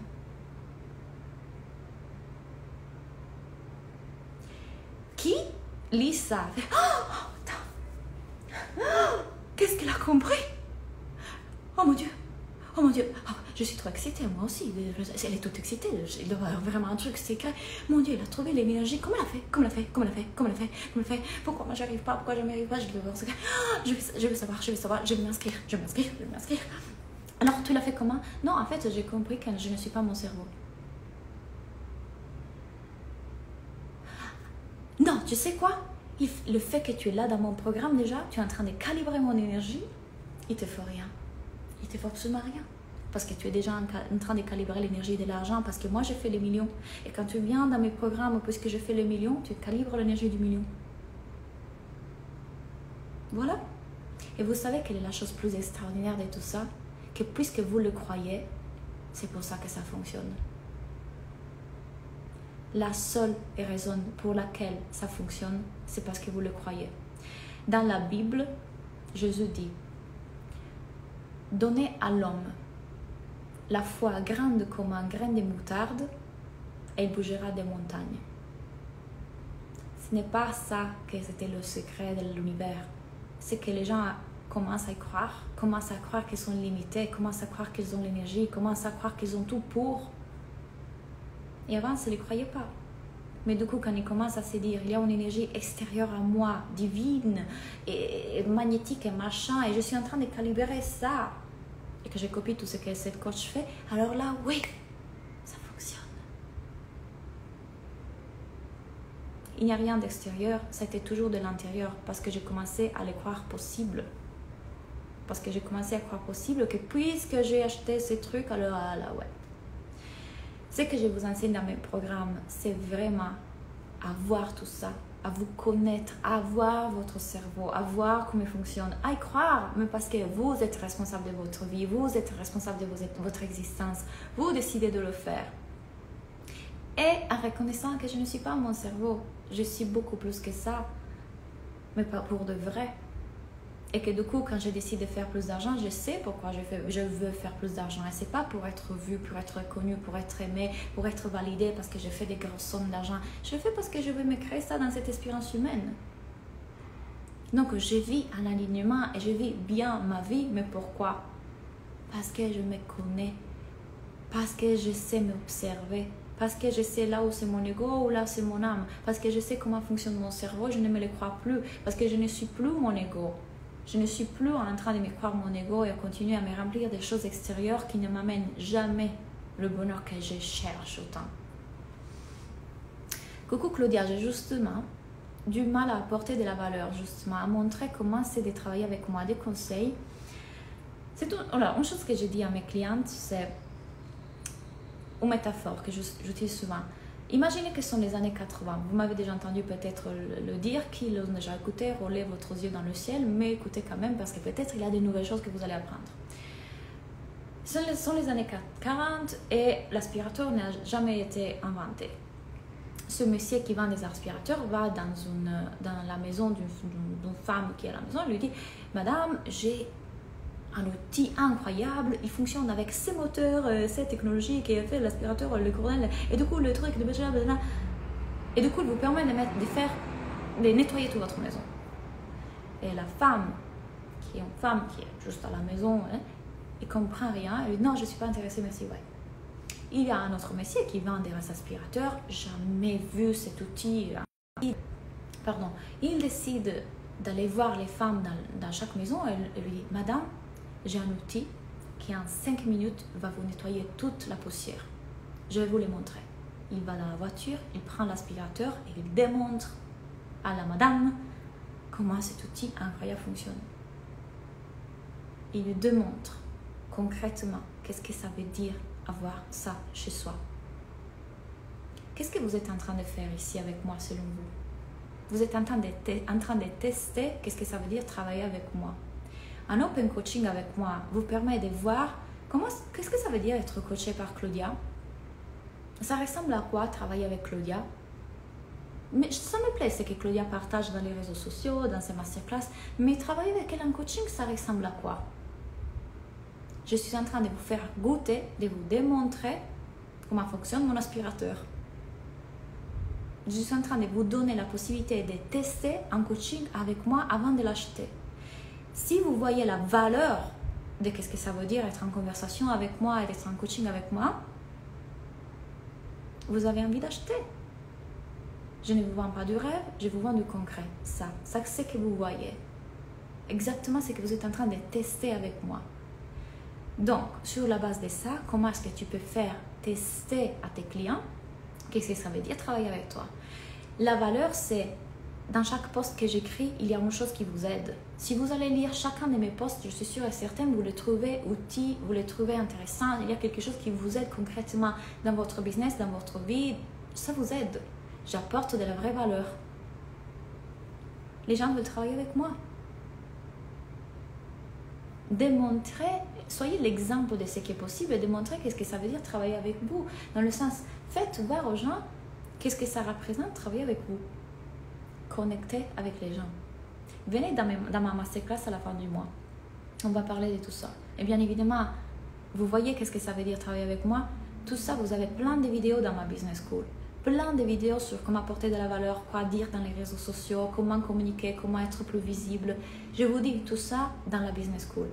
Qui lit ça? Qu'est-ce qu'elle a compris? Oh mon Dieu! Oh mon Dieu! Oh, je suis trop excitée, moi aussi. Elle est toute excitée. Il doit y avoir vraiment un truc secret. Mon Dieu, il a trouvé l'énergie. Comment elle a fait? Pourquoi moi j'arrive pas? Pourquoi je n'y arrive pas? Je veux savoir. Je vais m'inscrire. Alors, tu l'as fait comment? Non, en fait, j'ai compris que je ne suis pas mon cerveau. Non, tu sais quoi? Le fait que tu es là dans mon programme déjà, tu es en train de calibrer mon énergie, il te faut rien. Il te faut absolument rien. Parce que tu es déjà en train de calibrer l'énergie de l'argent, parce que moi, je fais les millions. Et quand tu viens dans mes programmes, puisque je fais les millions, tu calibres l'énergie du million. Voilà. Et vous savez quelle est la chose plus extraordinaire de tout ça? Que puisque vous le croyez, c'est pour ça que ça fonctionne. La seule raison pour laquelle ça fonctionne, c'est parce que vous le croyez. Dans la Bible, Jésus dit, donnez à l'homme la foi grande comme un grain de moutarde, et il bougera des montagnes. Ce n'est pas ça que c'était le secret de l'univers. C'est que les gens commencent à y croire, commencent à croire qu'ils sont limités, commencent à croire qu'ils ont l'énergie, commencent à croire qu'ils ont tout pour. Et avant, ils ne les croyaient pas. Mais du coup, quand ils commencent à se dire, il y a une énergie extérieure à moi, divine, et magnétique et machin, et je suis en train de calibrer ça, et que je copie tout ce que cette coach fait, alors là, oui, ça fonctionne. Il n'y a rien d'extérieur, c'était toujours de l'intérieur, parce que j'ai commencé à les croire possible. Parce que j'ai commencé à croire possible que puisque j'ai acheté ces trucs, alors là, ouais. Ce que je vous enseigne dans mes programmes, c'est vraiment à voir tout ça, à vous connaître, à voir votre cerveau, à voir comment il fonctionne, à y croire, mais parce que vous êtes responsable de votre vie, vous êtes responsable de votre existence, vous décidez de le faire. Et en reconnaissant que je ne suis pas mon cerveau, je suis beaucoup plus que ça, mais pas pour de vrai. Et que du coup, quand je décide de faire plus d'argent, je sais pourquoi je veux faire plus d'argent. Et ce n'est pas pour être vu, pour être connu, pour être aimé, pour être validé, parce que je fais des grosses sommes d'argent. Je le fais parce que je veux me créer ça dans cette expérience humaine. Donc, je vis en alignement et je vis bien ma vie. Mais pourquoi? Parce que je me connais. Parce que je sais m'observer. Parce que je sais là où c'est mon ego ou là où c'est mon âme. Parce que je sais comment fonctionne mon cerveau, je ne me le crois plus. Parce que je ne suis plus mon ego. Je ne suis plus en train de me croire mon ego et à continuer à me remplir des choses extérieures qui ne m'amènent jamais le bonheur que je cherche autant. Coucou Claudia, j'ai justement du mal à apporter de la valeur, justement, à montrer comment c'est de travailler avec moi, des conseils. C'est tout. Voilà, une chose que je dis à mes clientes, c'est une métaphore que j'utilise souvent. Imaginez que ce sont les années 80. Vous m'avez déjà entendu peut-être le dire, qui l'ont déjà écouté, roulez votre yeux dans le ciel, mais écoutez quand même parce que peut-être il y a de nouvelles choses que vous allez apprendre. Ce sont les années 40 et l'aspirateur n'a jamais été inventé. Ce monsieur qui vend des aspirateurs va dans la maison d'une femme qui est à la maison et lui dit « Madame, j'ai un outil incroyable, il fonctionne avec ces moteurs, cette technologie qui a fait l'aspirateur, le courant, et du coup le truc de blablabla. Et du coup il vous permet de nettoyer toute votre maison. » Et la femme, qui est une femme qui est juste à la maison, hein, elle comprend rien, elle dit non, je ne suis pas intéressée, merci, ouais. Il y a un autre monsieur qui vend des aspirateurs, jamais vu cet outil. Il décide d'aller voir les femmes dans chaque maison et lui dit madame, j'ai un outil qui en 5 minutes va vous nettoyer toute la poussière. Je vais vous le montrer. Il va dans la voiture, il prend l'aspirateur et il démontre à la madame comment cet outil incroyable fonctionne. Il lui démontre concrètement qu'est-ce que ça veut dire avoir ça chez soi. Qu'est-ce que vous êtes en train de faire ici avec moi selon vous? Vous êtes en train de tester qu'est-ce que ça veut dire travailler avec moi. Un open coaching avec moi vous permet de voir qu'est-ce que ça veut dire être coaché par Claudia. Ça ressemble à quoi travailler avec Claudia? Mais ça me plaît, c'est que Claudia partage dans les réseaux sociaux, dans ses masterclass. Mais travailler avec elle en coaching, ça ressemble à quoi? Je suis en train de vous faire goûter, de vous démontrer comment fonctionne mon aspirateur. Je suis en train de vous donner la possibilité de tester un coaching avec moi avant de l'acheter. Si vous voyez la valeur de qu'est-ce que ça veut dire être en conversation avec moi et d'être en coaching avec moi, vous avez envie d'acheter. Je ne vous vends pas du rêve, je vous vends du concret. Ça c'est ce que vous voyez. Exactement ce que vous êtes en train de tester avec moi. Donc, sur la base de ça, comment est-ce que tu peux faire tester à tes clients? Qu'est-ce que ça veut dire travailler avec toi? La valeur, c'est dans chaque post que j'écris, il y a une chose qui vous aide. Si vous allez lire chacun de mes posts, je suis sûre et certaine, vous les trouvez outils, vous les trouvez intéressants. Il y a quelque chose qui vous aide concrètement dans votre business, dans votre vie. Ça vous aide. J'apporte de la vraie valeur. Les gens veulent travailler avec moi. Démontrer, soyez l'exemple de ce qui est possible et démontrer qu'est-ce que ça veut dire travailler avec vous. Dans le sens, faites voir aux gens Qu'est-ce que ça représente travailler avec vous? Connecter avec les gens. Venez dans ma masterclass à la fin du mois. On va parler de tout ça. Et bien évidemment, vous voyez qu'est-ce que ça veut dire travailler avec moi? Tout ça, vous avez plein de vidéos dans ma business school. Plein de vidéos sur comment apporter de la valeur, quoi dire dans les réseaux sociaux, comment communiquer, comment être plus visible. Je vous dis tout ça dans la business school.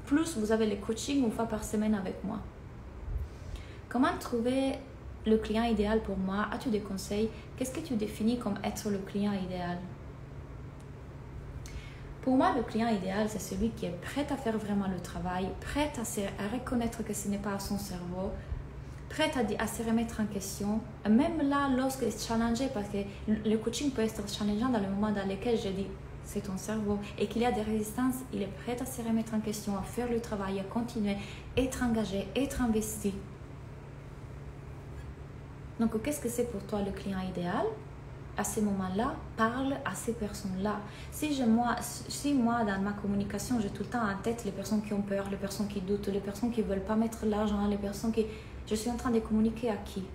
Plus, vous avez les coachings une fois par semaine avec moi. Comment trouver le client idéal pour moi? As-tu des conseils? Qu'est-ce que tu définis comme être le client idéal? Pour moi, le client idéal, c'est celui qui est prêt à faire vraiment le travail, prêt à reconnaître que ce n'est pas son cerveau, prêt à se remettre en question, même là, lorsque c'est challengé, parce que le coaching peut être challengeant dans le moment dans lequel je dis c'est ton cerveau et qu'il y a des résistances, il est prêt à se remettre en question, à faire le travail, à continuer, être engagé, être investi. Donc, qu'est-ce que c'est pour toi le client idéal? À ce moment-là, parle à ces personnes-là. Si moi, dans ma communication, j'ai tout le temps en tête les personnes qui ont peur, les personnes qui doutent, les personnes qui ne veulent pas mettre l'argent, les personnes qui... Je suis en train de communiquer à qui?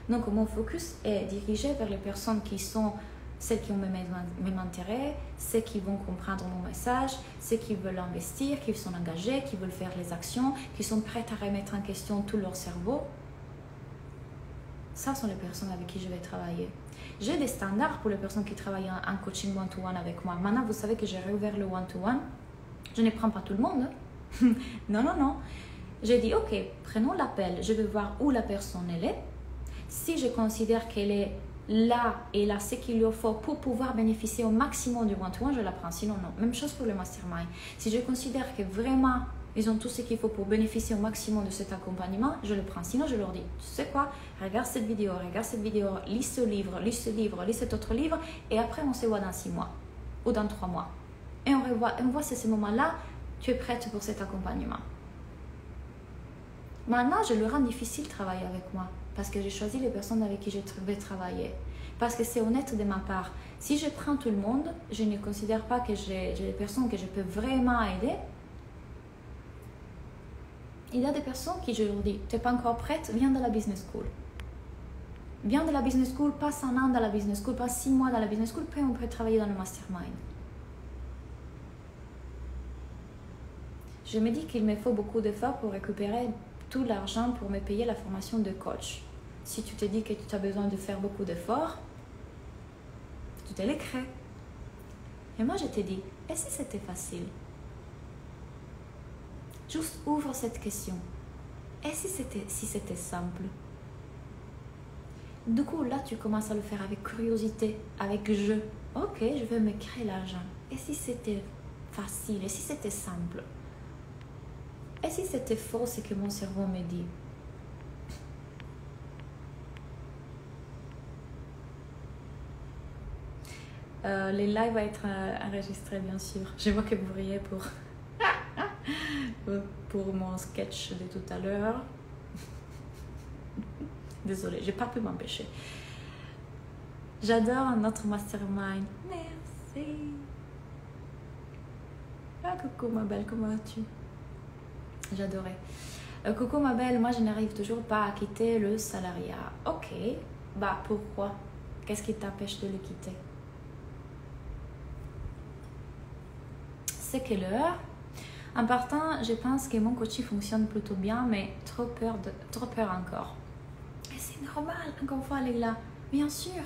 Donc, mon focus est dirigé vers les personnes qui sont celles qui ont même intérêt, celles qui vont comprendre mon message, celles qui veulent investir, qui sont engagées, qui veulent faire les actions, qui sont prêtes à remettre en question tout leur cerveau. Ça sont les personnes avec qui je vais travailler. J'ai des standards pour les personnes qui travaillent en coaching one-to-one avec moi. Maintenant, vous savez que j'ai réouvert le one-to-one. Je ne prends pas tout le monde. Non, non, non. J'ai dit, ok, prenons l'appel. Je vais voir où la personne elle est. Si je considère qu'elle est là et là, ce qu'il lui faut pour pouvoir bénéficier au maximum du one-to-one, je la prends. Sinon, non. Même chose pour le mastermind. Si je considère que vraiment, ils ont tout ce qu'il faut pour bénéficier au maximum de cet accompagnement, je le prends. Sinon, je leur dis, tu sais quoi, regarde cette vidéo, lis ce livre, lis cet autre livre, et après, on se voit dans 6 mois ou dans 3 mois. Et on voit si à ce moment-là, tu es prête pour cet accompagnement. Maintenant, je leur rends difficile de travailler avec moi parce que j'ai choisi les personnes avec qui je vais travailler. Parce que c'est honnête de ma part. Si je prends tout le monde, je ne considère pas que j'ai des personnes que je peux vraiment aider. Il y a des personnes qui, je leur dis, tu n'es pas encore prête, viens de la business school. Viens de la business school, passe 1 an dans la business school, passe 6 mois dans la business school, puis on peut travailler dans le mastermind. Je me dis qu'il me faut beaucoup d'efforts pour récupérer tout l'argent pour me payer la formation de coach. Si tu te dis que tu as besoin de faire beaucoup d'efforts, tu te les crées. Et moi, je te dis, et si c'était facile? Juste ouvre cette question. Et si c'était simple? Du coup, là, tu commences à le faire avec curiosité, avec jeu. Ok, je vais me créer l'argent. Et si c'était facile? Et si c'était simple? Et si c'était faux, ce que mon cerveau me dit? Les lives vont être enregistrés, bien sûr. Je vois que vous riez pour mon sketch de tout à l'heure. Désolée, j'ai pas pu m'empêcher. J'adore notre mastermind. Merci. Ah, coucou ma belle, comment vas-tu? J'adorais. Coucou ma belle, moi je n'arrive toujours pas à quitter le salariat. Ok, bah pourquoi? Qu'est-ce qui t'empêche de le quitter? C'est quelle heure? En partant, je pense que mon coaching fonctionne plutôt bien, mais trop peur encore. Et c'est normal, encore une fois, Leila. Bien sûr,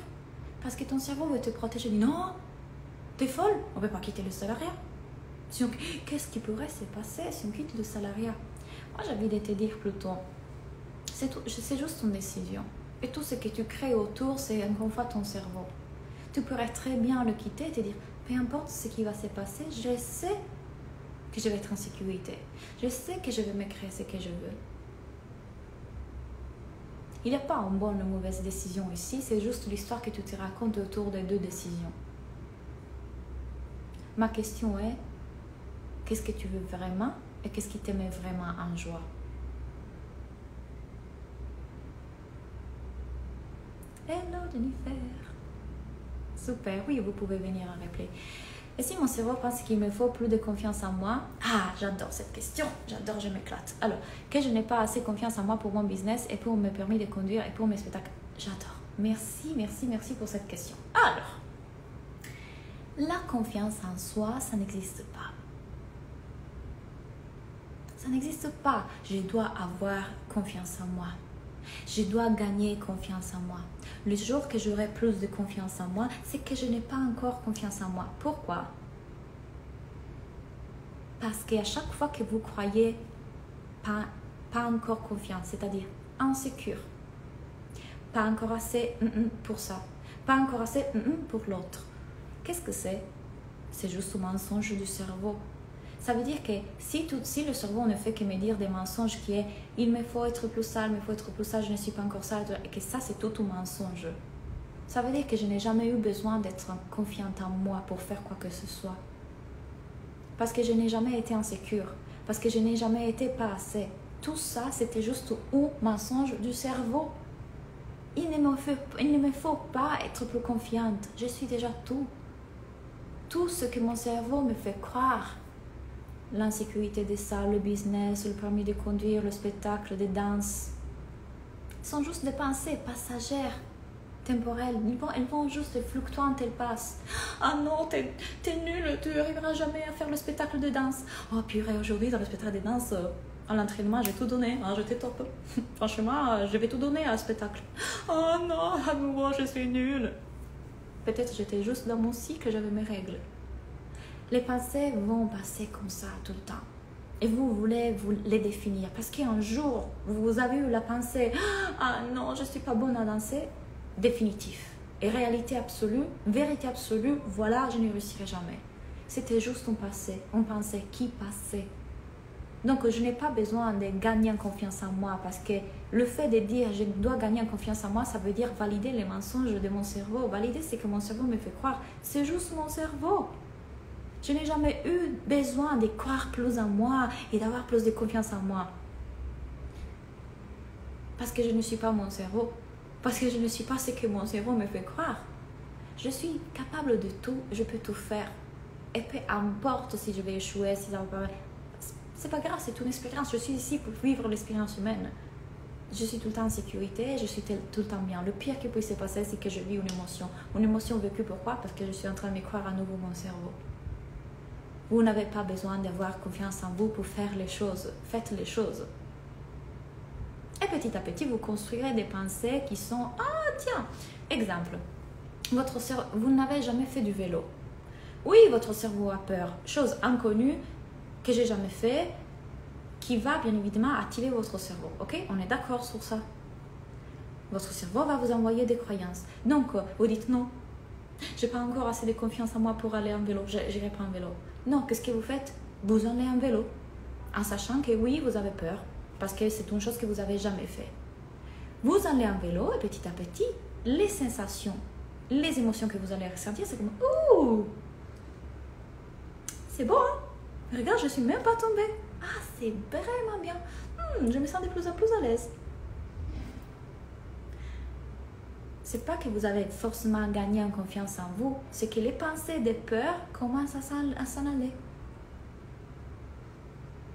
parce que ton cerveau veut te protéger. Il dit non, t'es folle, on ne peut pas quitter le salariat. Qu'est-ce qui pourrait se passer si on quitte le salariat? Moi, j'ai envie de te dire plutôt, c'est juste une décision. Et tout ce que tu crées autour, c'est encore une fois ton cerveau. Tu pourrais très bien le quitter et te dire, peu importe ce qui va se passer, je sais que je vais être en sécurité. Je sais que je vais me créer ce que je veux. Il n'y a pas une bonne ou mauvaise décision ici, c'est juste l'histoire que tu te racontes autour des 2 décisions. Ma question est, qu'est-ce que tu veux vraiment et qu'est-ce qui te met vraiment en joie? Hello Jennifer. Super, oui, vous pouvez venir en replay. Et si mon cerveau pense qu'il me faut plus de confiance en moi? Ah, j'adore cette question, j'adore, je m'éclate. Alors, que je n'ai pas assez confiance en moi pour mon business et pour me permettre de conduire et pour mes spectacles? J'adore. Merci, merci, merci pour cette question. Alors, la confiance en soi, ça n'existe pas. Ça n'existe pas. Je dois avoir confiance en moi. Je dois gagner confiance en moi. Le jour que j'aurai plus de confiance en moi, c'est que je n'ai pas encore confiance en moi. Pourquoi? Parce qu'à chaque fois que vous croyez pas encore confiance, c'est-à-dire insécure, pas encore assez pour ça, pas encore assez pour l'autre, qu'est-ce que c'est? C'est juste un mensonge du cerveau. Ça veut dire que si le cerveau ne fait que me dire des mensonges qui est « il me faut être plus ça, il me faut être plus ça, je ne suis pas encore ça », et que ça c'est tout un mensonge, ça veut dire que je n'ai jamais eu besoin d'être confiante en moi pour faire quoi que ce soit. Parce que je n'ai jamais été insécure, parce que je n'ai jamais été pas assez. Tout ça, c'était juste un mensonge du cerveau. Il ne me faut pas être plus confiante. Je suis déjà tout. Tout ce que mon cerveau me fait croire. L'insécurité de ça, le business, le permis de conduire, le spectacle de danse, sont juste des pensées passagères, temporelles. Elles vont juste fluctuantes, elles passent. Ah non, t'es nulle, tu n'arriveras jamais à faire le spectacle de danse. Oh purée, aujourd'hui dans le spectacle de danse, à l'entraînement, j'ai tout donné, hein, j'étais top. Franchement, je vais tout donner à un spectacle. Oh non, à nouveau, je suis nulle. Peut-être j'étais juste dans mon cycle, j'avais mes règles. Les pensées vont passer comme ça tout le temps. Et vous voulez vous les définir. Parce qu'un jour, vous avez eu la pensée « Ah non, je ne suis pas bonne à danser », définitif. Et réalité absolue, vérité absolue, voilà, je ne réussirai jamais. C'était juste un passé, une pensée qui passait. Donc, je n'ai pas besoin de gagner en confiance en moi parce que le fait de dire « je dois gagner en confiance en moi », ça veut dire valider les mensonges de mon cerveau. Valider ce que mon cerveau me fait croire. C'est juste mon cerveau. Je n'ai jamais eu besoin de croire plus en moi et d'avoir plus de confiance en moi. Parce que je ne suis pas mon cerveau. Parce que je ne suis pas ce que mon cerveau me fait croire. Je suis capable de tout, je peux tout faire. Et peu importe si je vais échouer, si ça va pas... C'est pas grave, c'est une expérience. Je suis ici pour vivre l'expérience humaine. Je suis tout le temps en sécurité, je suis tout le temps bien. Le pire qui peut se passer, c'est que je vis une émotion. Une émotion vécue, pourquoi? Parce que je suis en train de me croire à nouveau mon cerveau. Vous n'avez pas besoin d'avoir confiance en vous pour faire les choses. Faites les choses. Et petit à petit, vous construirez des pensées qui sont... Ah tiens, exemple. Vous n'avez jamais fait du vélo. Oui, votre cerveau a peur. Chose inconnue que j'ai jamais fait, qui va bien évidemment activer votre cerveau. Ok? On est d'accord sur ça. Votre cerveau va vous envoyer des croyances. Donc, vous dites non. Je n'ai pas encore assez de confiance en moi pour aller en vélo. Je n'irai pas en vélo. Non, qu'est-ce que vous faites? Vous allez en vélo. En sachant que oui, vous avez peur. Parce que c'est une chose que vous n'avez jamais fait. Vous allez en vélo et petit à petit, les sensations, les émotions que vous allez ressentir, c'est comme « Ouh! C'est beau, hein? Regarde, je ne suis même pas tombée. Ah, c'est vraiment bien. Je me sens de plus en plus à l'aise. » C'est pas que vous avez forcément gagné en confiance en vous, c'est que les pensées de peur commencent à s'en aller.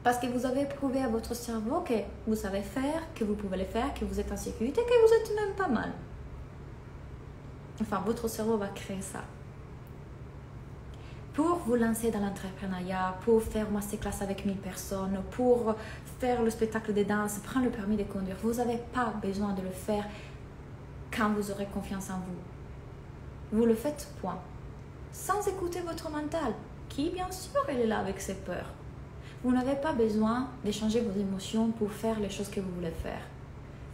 Parce que vous avez prouvé à votre cerveau que vous savez faire, que vous pouvez le faire, que vous êtes en sécurité, que vous êtes même pas mal. Enfin, votre cerveau va créer ça. Pour vous lancer dans l'entrepreneuriat, pour faire masterclass avec 1000 personnes, pour faire le spectacle de danse, prendre le permis de conduire, vous n'avez pas besoin de le faire quand vous aurez confiance en vous. Vous le faites, point. Sans écouter votre mental, qui bien sûr elle est là avec ses peurs. Vous n'avez pas besoin d'échanger vos émotions pour faire les choses que vous voulez faire.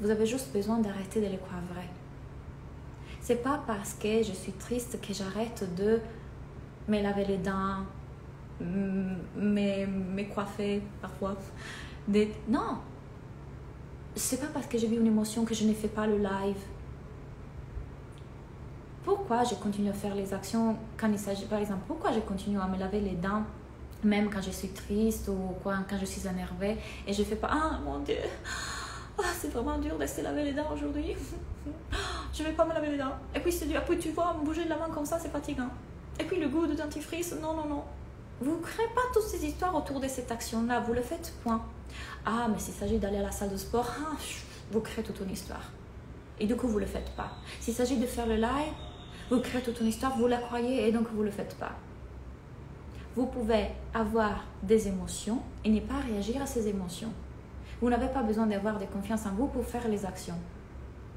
Vous avez juste besoin d'arrêter de les croire vraies. C'est pas parce que je suis triste que j'arrête de me laver les dents, me coiffer parfois. Non. C'est pas parce que j'ai vu une émotion que je ne fais pas le live. Pourquoi je continue à faire les actions quand il s'agit, par exemple, pourquoi je continue à me laver les dents même quand je suis triste ou quand je suis énervée et je fais pas, ah mon Dieu, c'est vraiment dur de se laver les dents aujourd'hui. Je vais pas me laver les dents. Et puis c'est dur, puis tu vois, me bouger de la main comme ça, c'est fatigant. Et puis le goût de dentifrice, non. Vous ne créez pas toutes ces histoires autour de cette action-là, vous le faites, point. Ah, mais s'il s'agit d'aller à la salle de sport, vous créez toute une histoire. et du coup vous ne le faites pas. S'il s'agit de faire le live, vous créez toute une histoire, vous la croyez et donc vous ne le faites pas. Vous pouvez avoir des émotions et ne pas réagir à ces émotions. Vous n'avez pas besoin d'avoir de confiance en vous pour faire les actions.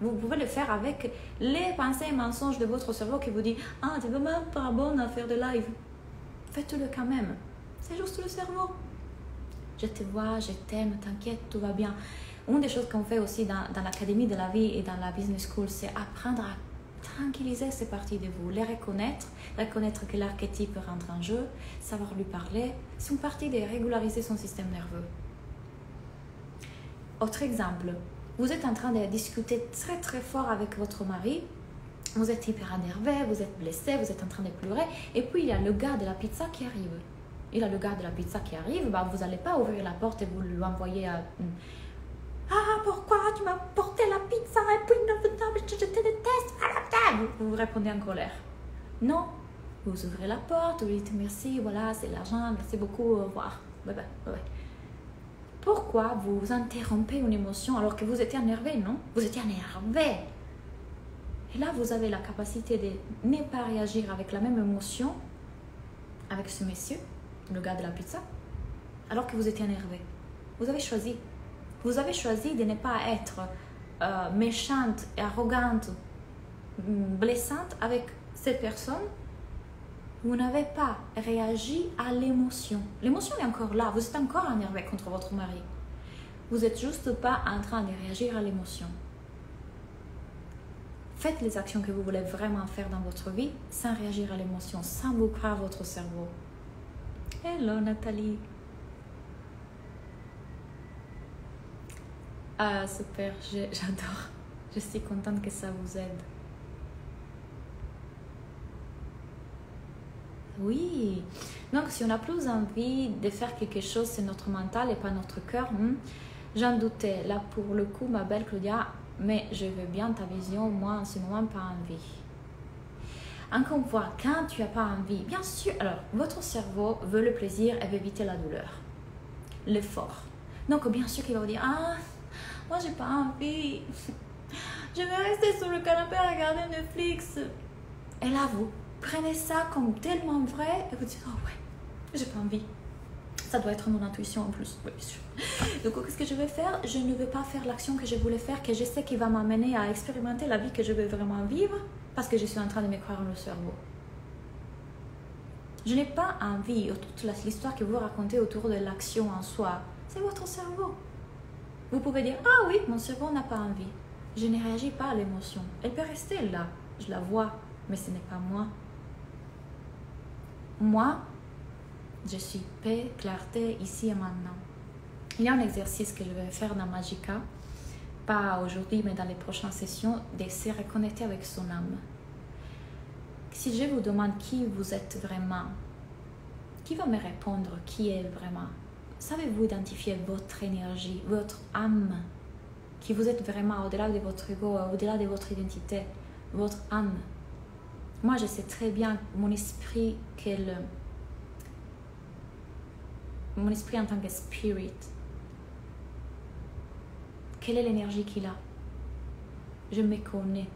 Vous pouvez le faire avec les pensées et mensonges de votre cerveau qui vous dit « Ah, tu n'es même pas bonne à faire de live. » Faites-le quand même. C'est juste le cerveau. Je te vois, je t'aime, t'inquiète, tout va bien. Une des choses qu'on fait aussi dans l'Académie de la vie et dans la Business School, c'est apprendre à tranquilliser ces parties de vous, les reconnaître que l'archétype rentre en jeu, savoir lui parler. C'est une partie de régulariser son système nerveux. Autre exemple. Vous êtes en train de discuter très très fort avec votre mari, vous êtes hyper énervé, vous êtes blessé, vous êtes en train de pleurer, et puis il y a le gars de la pizza qui arrive. Vous n'allez pas ouvrir la porte et vous lui envoyer à... Ah, pourquoi tu m'as porté la pizza et puis je te déteste. Vous répondez en colère. Non, vous ouvrez la porte, vous dites merci, voilà, c'est l'argent, merci beaucoup, au revoir. Bye bye. Pourquoi vous interrompez une émotion alors que vous étiez énervé, non? Vous étiez énervé. Et là, vous avez la capacité de ne pas réagir avec la même émotion avec ce monsieur, le gars de la pizza, alors que vous étiez énervé. Vous avez choisi. Vous avez choisi de ne pas être méchante, arrogante, blessante avec cette personne. Vous n'avez pas réagi à l'émotion. L'émotion est encore là. Vous êtes encore énervé contre votre mari. Vous n'êtes juste pas en train de réagir à l'émotion. Faites les actions que vous voulez vraiment faire dans votre vie sans réagir à l'émotion, sans vous croire votre cerveau. Hello Nathalie. Ah super, j'adore. Je suis contente que ça vous aide. Oui, donc si on a plus envie de faire quelque chose, c'est notre mental et pas notre cœur. J'en doutais. Là, pour le coup, ma belle Claudia, mais je veux bien ta vision, moi en ce moment, pas envie. Encore une fois, quand tu n'as pas envie, bien sûr, alors votre cerveau veut le plaisir et veut éviter la douleur, l'effort. Donc, bien sûr qu'il va vous dire, ah, moi j'ai pas envie, je vais rester sur le canapé à regarder Netflix. Et là, vous prenez ça comme tellement vrai et vous dites, oh ouais, j'ai pas envie. Ça doit être mon intuition en plus. Oui, bien sûr. Donc, qu'est-ce que je vais faire? Je ne vais pas faire l'action que je voulais faire, que je sais qui va m'amener à expérimenter la vie que je veux vraiment vivre, parce que je suis en train de me croire dans le cerveau. Je n'ai pas envie, toute l'histoire que vous racontez autour de l'action en soi, c'est votre cerveau. Vous pouvez dire, ah oui, mon cerveau n'a pas envie. Je ne réagis pas à l'émotion. Elle peut rester là, je la vois, mais ce n'est pas moi. Moi, je suis paix, clarté, ici et maintenant. Il y a un exercice que je vais faire dans Magica, pas aujourd'hui, mais dans les prochaines sessions, de se reconnecter avec son âme. Si je vous demande qui vous êtes vraiment, qui va me répondre qui est vraiment? Savez-vous identifier votre énergie, votre âme, qui vous êtes vraiment au-delà de votre ego, au-delà de votre identité, votre âme? Moi, je sais très bien mon esprit en tant que spirit. Quelle est l'énergie qu'il a? Je me connais.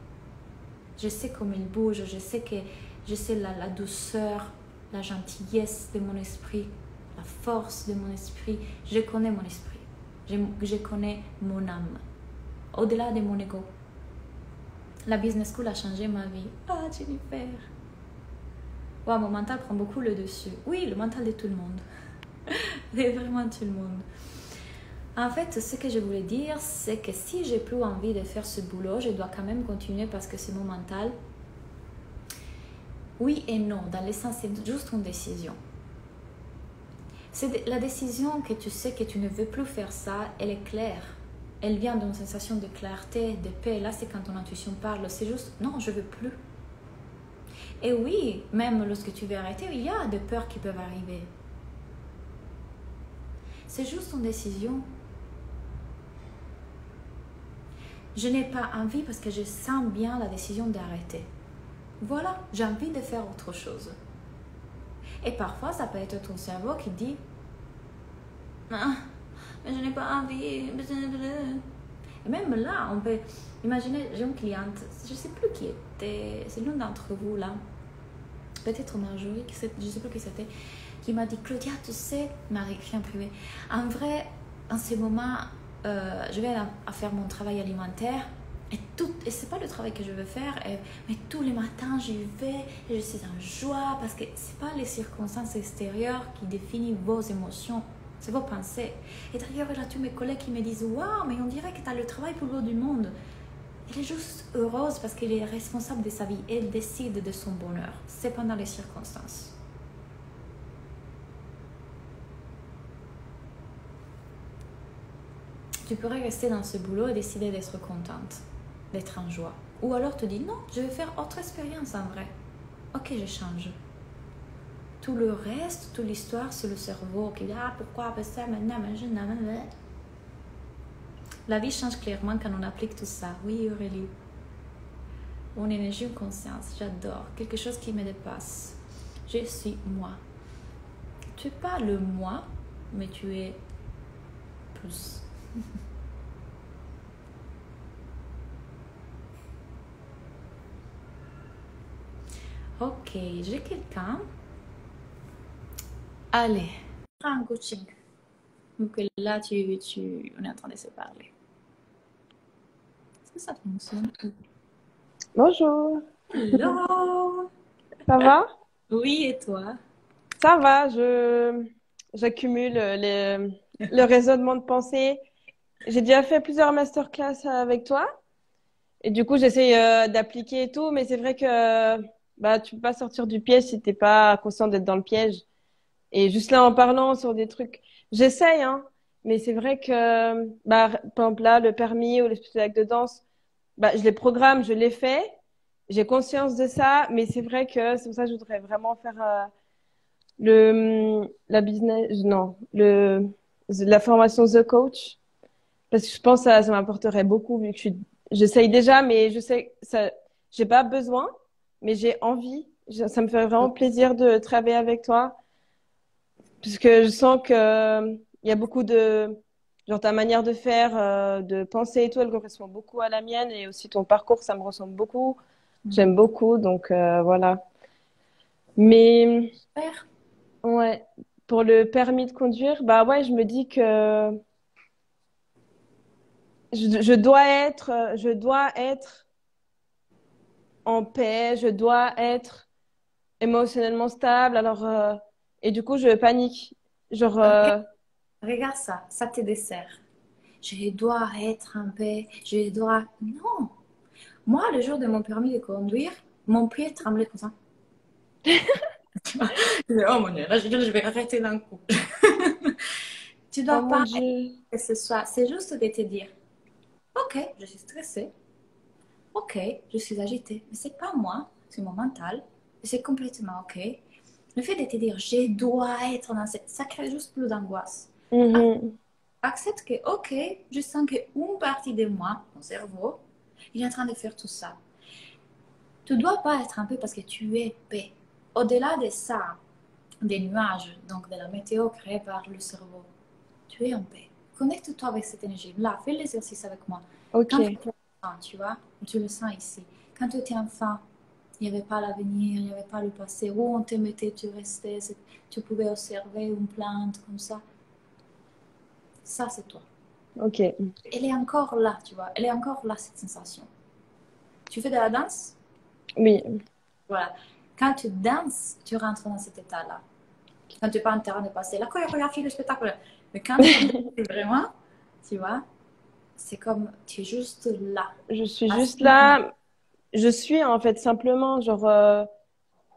Je sais comment il bouge, je sais la douceur, la gentillesse de mon esprit, la force de mon esprit. Je connais mon esprit. Je connais mon âme. Au-delà de mon ego. La business school a changé ma vie. Ah, Jennifer. Wow, mon mental prend beaucoup le dessus. Oui, le mental de tout le monde. De vraiment tout le monde. En fait, ce que je voulais dire, c'est que si j'ai plus envie de faire ce boulot, je dois quand même continuer parce que c'est mon mental. Oui et non, dans l'essence, c'est juste une décision. C'est la décision que tu sais que tu ne veux plus faire ça, elle est claire. Elle vient d'une sensation de clarté, de paix. Là, c'est quand ton intuition parle. C'est juste, non, je ne veux plus. Et oui, même lorsque tu veux arrêter, il y a des peurs qui peuvent arriver. C'est juste une décision. Je n'ai pas envie parce que je sens bien la décision d'arrêter. Voilà, j'ai envie de faire autre chose. Et parfois, ça peut être ton cerveau qui dit « Ah, mais je n'ai pas envie. » Même là, on peut imaginer, j'ai une cliente, je ne sais plus qui était, c'est l'une d'entre vous là, peut-être Marjorie, je ne sais plus qui c'était, qui m'a dit, Claudia, tu sais, Marie, en privé, en vrai, en ces moments, je vais à faire mon travail alimentaire. Et c'est pas le travail que je veux faire, mais tous les matins j'y vais et je suis en joie parce que c'est pas les circonstances extérieures qui définissent vos émotions, c'est vos pensées. Et d'ailleurs, il y a tous mes collègues qui me disent waouh, mais on dirait que tu as le travail plus beau du monde. Elle est juste heureuse parce qu'elle est responsable de sa vie, elle décide de son bonheur, c'est pendant les circonstances. Tu pourrais rester dans ce boulot et décider d'être contente, d'être en joie. Ou alors te dis non, je vais faire autre expérience en vrai. Ok, je change. Tout le reste, toute l'histoire, c'est le cerveau qui dit ah pourquoi ça maintenant, La vie change clairement quand on applique tout ça. Oui Aurélie. Mon énergie, une conscience, j'adore. Quelque chose qui me dépasse. Je suis moi. Tu n'es pas le moi, mais tu es plus. Ok, j'ai quelqu'un. Allez, un coaching. Donc là, on est en train de se parler. Est-ce que ça fonctionne? Bonjour, Hello! ça va? Oui, et toi? Ça va, j'accumule le raisonnement de pensée. J'ai déjà fait plusieurs masterclass avec toi et du coup j'essaye d'appliquer et tout, mais c'est vrai que bah tu peux pas sortir du piège si t'es pas conscient d'être dans le piège. Et juste là en parlant sur des trucs, j'essaye hein, mais c'est vrai que bah par exemple là le permis ou les spectacles de danse, bah je les programme, je les fais, j'ai conscience de ça, mais c'est vrai que c'est pour ça que je voudrais vraiment faire la business, non, la formation The Coach, parce que je pense que ça m'apporterait beaucoup vu que j'essaye déjà, mais je sais que ça, j'ai pas besoin, mais j'ai envie. Ça me fait vraiment plaisir de travailler avec toi, puisque je sens que il y a beaucoup genre ta manière de faire, de penser et tout, elle correspond beaucoup à la mienne et aussi ton parcours, ça me ressemble beaucoup. J'aime beaucoup, donc voilà. Mais Super. ouais, pour le permis de conduire, bah ouais, je me dis que je dois être en paix, je dois être émotionnellement stable. Alors, et du coup, je panique. Genre, Regarde ça, ça te dessert. Je dois être en paix, je dois... Non! Moi, le jour de mon permis de conduire, mon pied tremblait comme ça. Oh mon Dieu, là, je vais arrêter d'un coup. Tu oh dois mon pas Dieu. que ce soit, c'est juste de te dire, ok, je suis stressée, ok, je suis agitée, mais c'est pas moi, c'est mon mental, et c'est complètement ok. Le fait de te dire, je dois être dans cette, ça crée juste plus d'angoisse. Mhm. Accepte que, ok, je sens qu'une partie de moi, mon cerveau, il est en train de faire tout ça. Tu ne dois pas être un peu parce que tu es paix. Au-delà de ça, des nuages, donc de la météo créée par le cerveau, tu es en paix. Connecte-toi avec cette énergie. Là, fais l'exercice avec moi. Quand tu Ok. étais enfant, tu vois, tu le sens ici. Quand tu étais enfant, il n'y avait pas l'avenir, il n'y avait pas le passé. Où on te mettait, tu restais, tu pouvais observer une plante comme ça. Ça, c'est toi. Ok. Elle est encore là, tu vois. Elle est encore là, cette sensation. Tu fais de la danse? Oui. Voilà. Quand tu danses, tu rentres dans cet état-là. Quand tu n'es pas en train de passer la chorégraphie, le spectacle. Mais quand tu danses vraiment, tu vois, c'est comme tu es juste là. Je suis juste Assis dans là. Je suis en fait simplement, genre,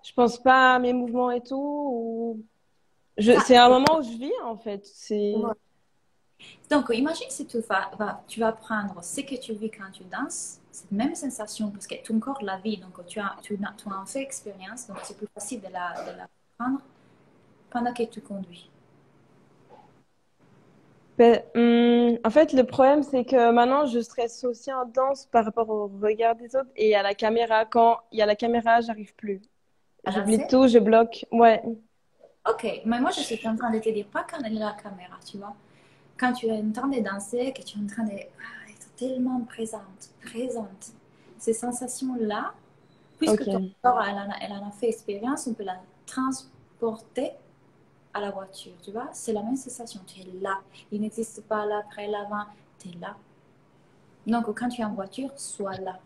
je pense pas à mes mouvements et tout. ça. C'est un moment où je vis en fait. Ouais. C'est. Donc, imagine si tu vas prendre ce que tu vis quand tu danses, cette même sensation, parce que ton corps la vit, donc tu en fais expérience, donc c'est plus facile de la prendre pendant que tu conduis. Ben, en fait, le problème, c'est que maintenant, je stresse aussi en danse par rapport au regard des autres et à la caméra. Quand il y a la caméra, j'arrive plus. À J'oublie danser? tout, je bloque. Ouais. Ok, mais moi je suis en train de te dire, pas quand il y a la caméra, tu vois. Quand tu es en train de danser, que tu es en train de être tellement présente. Ces sensations-là, puisque ton Ok. corps, elle en a fait expérience, on peut la transporter à la voiture, tu vois. C'est la même sensation, tu es là. Il n'existe pas l'après, l'avant, tu es là. Donc, quand tu es en voiture, sois là,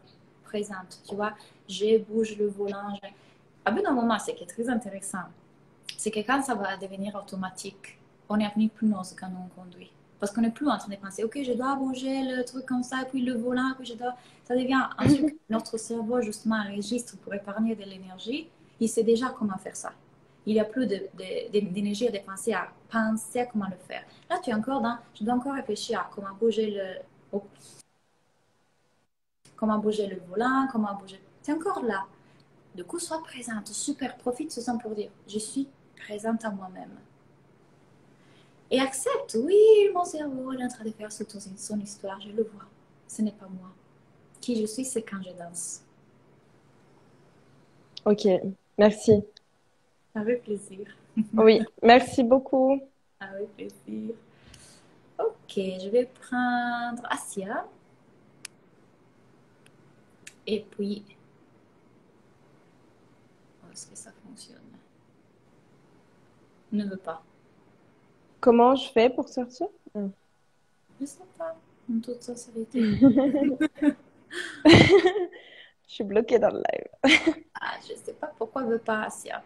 présente, tu vois. Je bouge le volant. À bout d'un moment, ce qui est très intéressant, c'est que quand ça va devenir automatique, on est en hypnose quand on conduit. Parce qu'on n'est plus en train de penser, ok, je dois bouger le truc comme ça, puis le volant, puis je dois. Ça devient un truc, notre cerveau, justement, enregistre pour épargner de l'énergie. Il sait déjà comment faire ça. Il n'y a plus d'énergie à dépenser à penser à comment le faire. Là, tu es encore dans, je dois encore réfléchir à comment bouger le volant, comment bouger. Tu es encore là. Du coup, sois présente, super, profite ce temps pour dire, je suis présente à moi-même. Et accepte, oui, mon cerveau est en train de faire son histoire, je le vois. Ce n'est pas moi. Qui je suis, c'est quand je danse. Ok. Merci. Avec plaisir. Oui. Merci beaucoup. Avec plaisir. Ok, je vais prendre Asia. Et puis, est-ce que ça fonctionne? Ne veut pas. Comment je fais pour sortir? Ah. Je ne sais pas, en toute sincérité. Je suis bloquée dans le live. Ah, je ne sais pas pourquoi elle ne veut pas Asia.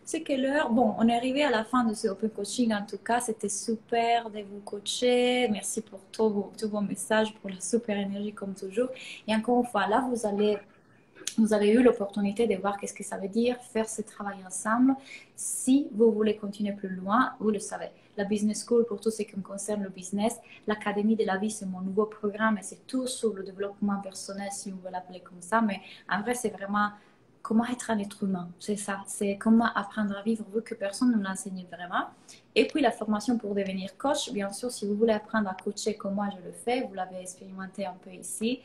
C'est quelle heure? Bon, on est arrivé à la fin de ce Open Coaching. En tout cas, c'était super de vous coacher. Merci pour tous vos messages, pour la super énergie comme toujours. Et encore une fois, là, vous avez eu l'opportunité de voir qu'est-ce que ça veut dire faire ce travail ensemble. Si vous voulez continuer plus loin, vous le savez. La Business School, pour tout ce qui me concerne le business, l'Académie de la vie, c'est mon nouveau programme et c'est tout sur le développement personnel, si on veut l'appeler comme ça. Mais en vrai, c'est vraiment comment être un être humain. C'est ça. C'est comment apprendre à vivre vu que personne ne l'enseigne vraiment. Et puis la formation pour devenir coach, bien sûr, si vous voulez apprendre à coacher comme moi je le fais, vous l'avez expérimenté un peu ici.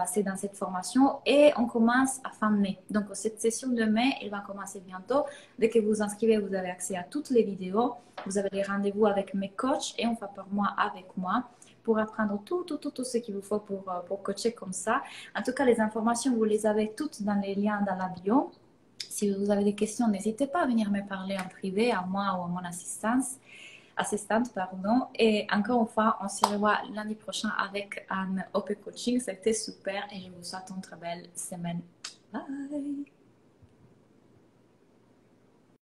C'est dans cette formation et on commence à fin mai. Donc cette session de mai, elle va commencer bientôt. Dès que vous inscrivez, vous avez accès à toutes les vidéos. Vous avez des rendez-vous avec mes coachs et on va par mois avec moi pour apprendre tout ce qu'il vous faut pour coacher comme ça. En tout cas, les informations, vous les avez toutes dans les liens dans la bio. Si vous avez des questions, n'hésitez pas à venir me parler en privé, à moi ou à mon assistante, pardon. Et encore une fois, on se revoit lundi prochain avec un Open Coaching. C'était super et je vous souhaite une très belle semaine. Bye!